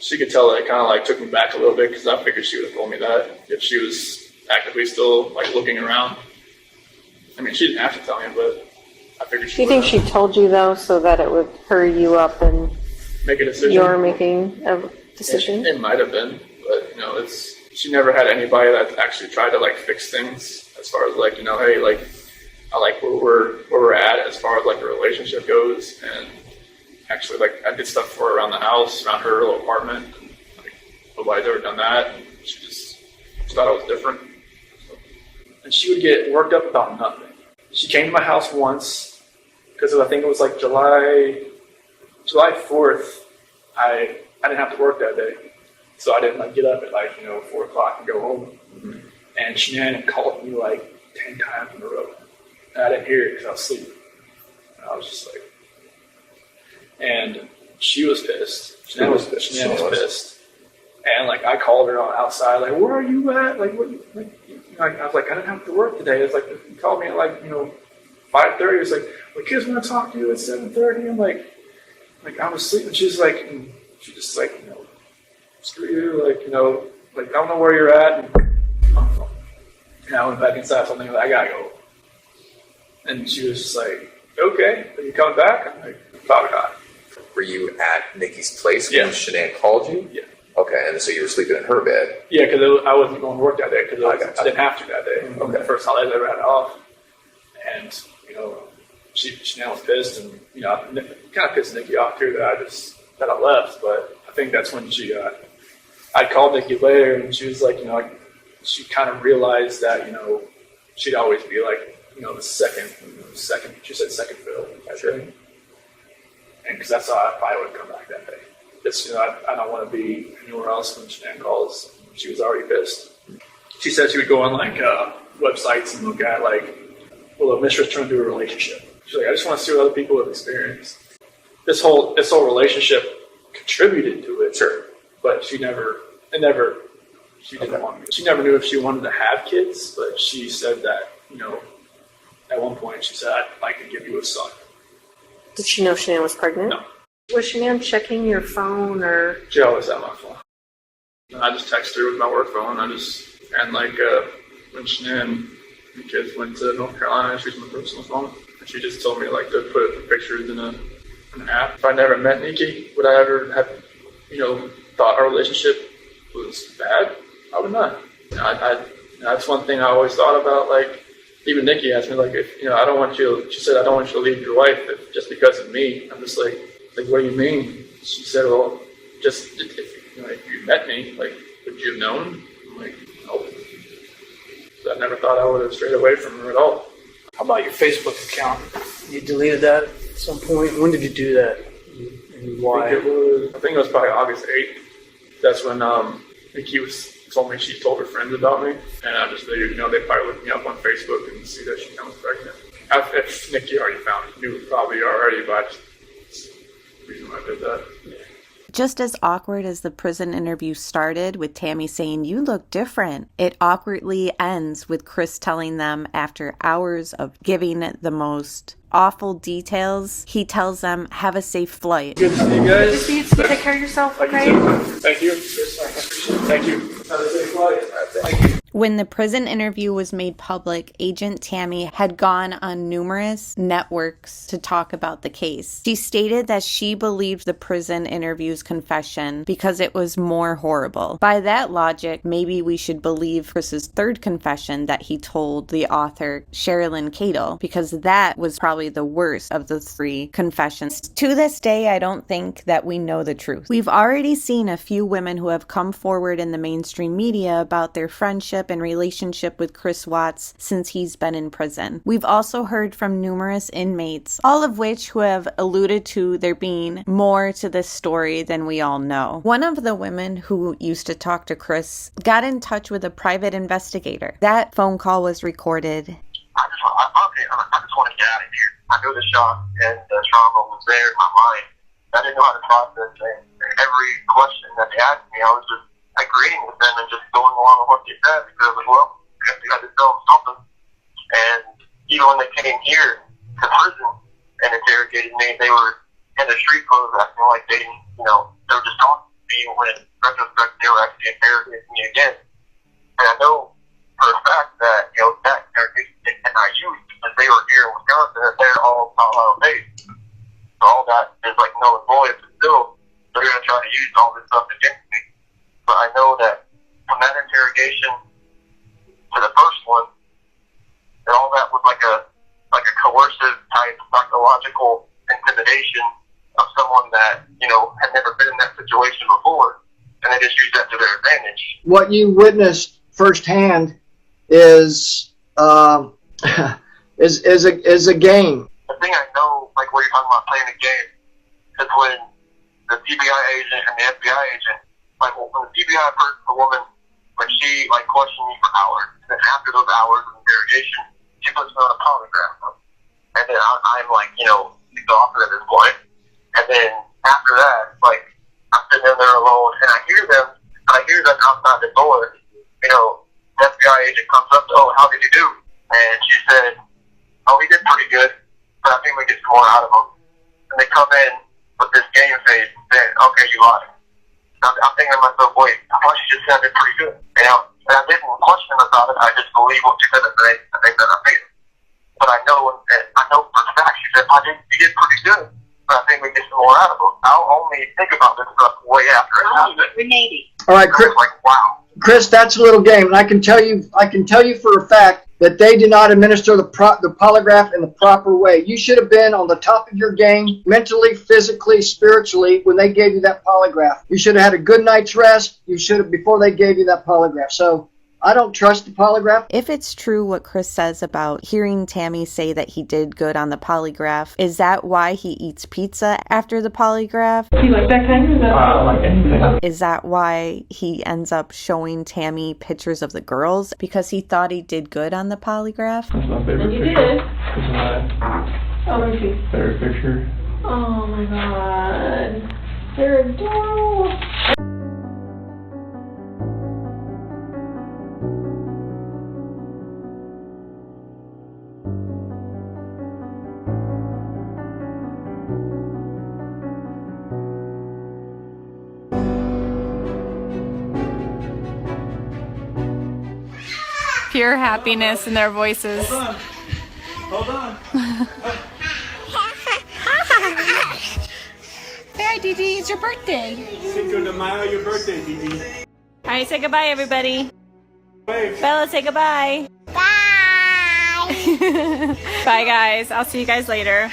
[SPEAKER 4] she could tell that it kind of like took me back a little bit, because I figured she would have told me that if she was actively still like looking around. I mean, she didn't have to tell me, but I figured she.
[SPEAKER 13] Do you think she told you though so that it would hurry you up and
[SPEAKER 4] make a decision?
[SPEAKER 13] You're making a decision?
[SPEAKER 4] It might have been. But, you know, she never had anybody that actually tried to like fix things as far as like, you know, hey, like I like where we're at as far as like the relationship goes, and actually like I did stuff for her around the house, around her little apartment, and like nobody's ever done that, and she just thought I was different. And she would get worked up about nothing. She came to my house once because I think it was like July 4th. I didn't have to work that day. So I didn't like get up at like, you know, 4 o'clock and go home. Mm-hmm. And Shanann called me like 10 times in a row. And I didn't hear it because I was asleep. And I was just like, and she was pissed. Shanann was pissed. And like I called her outside, like, where are you at? Like, what? Like, I was like, I didn't have to work today. It's like, you called me at like, you know, 5:30. It's like, well, kids want to talk to you at 7:30. I'm like I was sleeping. She's like, and she just like, you know, screw you, like, you know, like, I don't know where you're at. And I went back inside, so I'm like, I gotta go. And she was just like, okay, are you coming back? I'm like, probably not.
[SPEAKER 14] Were you at Nikki's place when
[SPEAKER 4] Yeah.
[SPEAKER 14] Shanann called you?
[SPEAKER 4] Yeah.
[SPEAKER 14] Okay, and so you were sleeping in her bed?
[SPEAKER 4] Yeah, because I wasn't going to work that day, because I didn't have to that day.
[SPEAKER 14] Okay.
[SPEAKER 4] The first holiday I ever had off. And, you know, Shanann was pissed, and, you know, it kind of pissed Nikki off too that I left, but I think that's when I called Nikki later, and she was like, you know, like, she kind of realized that, you know, she'd always be like, you know, the second, she said second fiddle, sure. And because that's how I probably would come back that day. Just, you know, I don't want to be anywhere else when Shanann calls. She was already pissed. She said she would go on like websites and look at like, well, a mistress trying to do a relationship. She's like, I just want to see what other people have experienced. This whole relationship contributed to it, sure, but she didn't want me. She never knew if she wanted to have kids, but she said that, you know, at one point she said, I'd like to give you a son.
[SPEAKER 13] Did she know Shanann was pregnant?
[SPEAKER 4] No.
[SPEAKER 13] Was Shanann checking your phone or?
[SPEAKER 4] She always had my phone. And I just text her with my work phone. And like when Shanann and kids went to North Carolina, she used my personal phone. And she just told me like to put pictures in an app. If I never met Nikki, would I ever have, you know, thought our relationship was bad? I would not. You know, that's one thing I always thought about. Like, even Nikki asked me, like, if, you know, she said, I don't want you to leave your wife just because of me. I'm just like, what do you mean? She said, well, just if you met me, like, would you have known? I'm like, nope. So I never thought I would have strayed away from her at all.
[SPEAKER 5] How about your Facebook account? You deleted that at some point. When did you do that? And why?
[SPEAKER 4] I think it was probably August 8th. That's when Nikki told me she told her friends about me, and I just figured, they probably looked me up on Facebook and see that she was pregnant. If Nikki already knew probably already, but that's the reason why I did that.
[SPEAKER 1] Just as awkward as the prison interview started with Tammy saying, "You look different," it awkwardly ends with Chris telling them, after hours of giving the most awful details, he tells them, "Have a safe flight."
[SPEAKER 4] Good to see you guys.
[SPEAKER 15] Good to see you. Take care of yourself, okay?
[SPEAKER 4] Thank you. Thank you. Have a safe flight. Thank you.
[SPEAKER 1] When the prison interview was made public, Agent Tammy had gone on numerous networks to talk about the case. She stated that she believed the prison interview's confession because it was more horrible. By that logic, maybe we should believe Chris's third confession that he told the author Sherilyn Cadle, because that was probably the worst of the three confessions. To this day, I don't think that we know the truth. We've already seen a few women who have come forward in the mainstream media about their friendship and relationship with Chris Watts since he's been in prison. We've also heard from numerous inmates, all of which who have alluded to there being more to this story than we all know. One of the women who used to talk to Chris got in touch with a private investigator. That phone call was recorded.
[SPEAKER 12] I just want to get out of here. I knew the shock and the trauma was there in my mind. I didn't know how to process it. Every question that they asked me, I was just agreeing with them and just going along with what they said, because, well, I guess we had to tell them something. And even when they came here to prison and interrogated me, they were in the street clothes acting like they were just talking to me, when in retrospect they were actually interrogating me again. And I know for a fact that, that interrogation and I used, because they were here in Wisconsin, and they're all Colorado based. So all that is like null and void, but still, they're going to try to use all this stuff against me. But I know that from that interrogation to the first one, that all that was like a coercive type psychological intimidation of someone that, had never been in that situation before, and they just used that to their advantage.
[SPEAKER 21] What you witnessed firsthand is is a game.
[SPEAKER 12] The thing I know, like where you're talking about playing a game, is when the CBI agent and the FBI agent, like when the CBI approached the woman, when she questioned me for hours, and then after those hours of interrogation, she puts me on a polygraph. And then I'm exhausted at this point. And then after that, I'm sitting in there alone, and I hear them outside the door. The FBI agent comes up to, "Oh, how did you do?" And she said, "Oh, he did pretty good, but I think we get some more out of him." And they come in with this game face and saying, "Okay, you lied." I'm thinking to myself, wait, I thought she just said it pretty good. And I didn't question about it. I just believe what she said, and they said I made it. But I know for a fact she said, you did pretty good, but I think we get some more out of him. I'll only think about this stuff way after it happened.
[SPEAKER 21] All right, Chris.
[SPEAKER 12] Wow.
[SPEAKER 21] Chris, that's a little game, and I can tell you for a fact that they did not administer the polygraph in the proper way. You should have been on the top of your game, mentally, physically, spiritually, when they gave you that polygraph. You should have had a good night's rest. You should have before they gave you that polygraph. So I don't trust the polygraph.
[SPEAKER 1] If it's true what Chris says about hearing Tammy say that he did good on the polygraph, is that why he eats pizza after the polygraph?
[SPEAKER 15] Do you like that kind of stuff?
[SPEAKER 2] I like anything.
[SPEAKER 1] Is that why he ends up showing Tammy pictures of the girls? Because he thought he did good on the polygraph?
[SPEAKER 2] That's my favorite
[SPEAKER 15] And you
[SPEAKER 2] picture.
[SPEAKER 15] did.
[SPEAKER 2] This is my
[SPEAKER 15] Oh, let me see.
[SPEAKER 2] favorite picture.
[SPEAKER 15] Oh my god. They're adorable.
[SPEAKER 9] Pure happiness in their voices.
[SPEAKER 4] Hold on.
[SPEAKER 3] Hey, Didi, it's your birthday.
[SPEAKER 4] Cinco de Mayo, your birthday, Didi.
[SPEAKER 9] All right, say goodbye, everybody.
[SPEAKER 4] Wave.
[SPEAKER 9] Bella, say goodbye.
[SPEAKER 3] Bye.
[SPEAKER 9] Bye, guys. I'll see you guys later.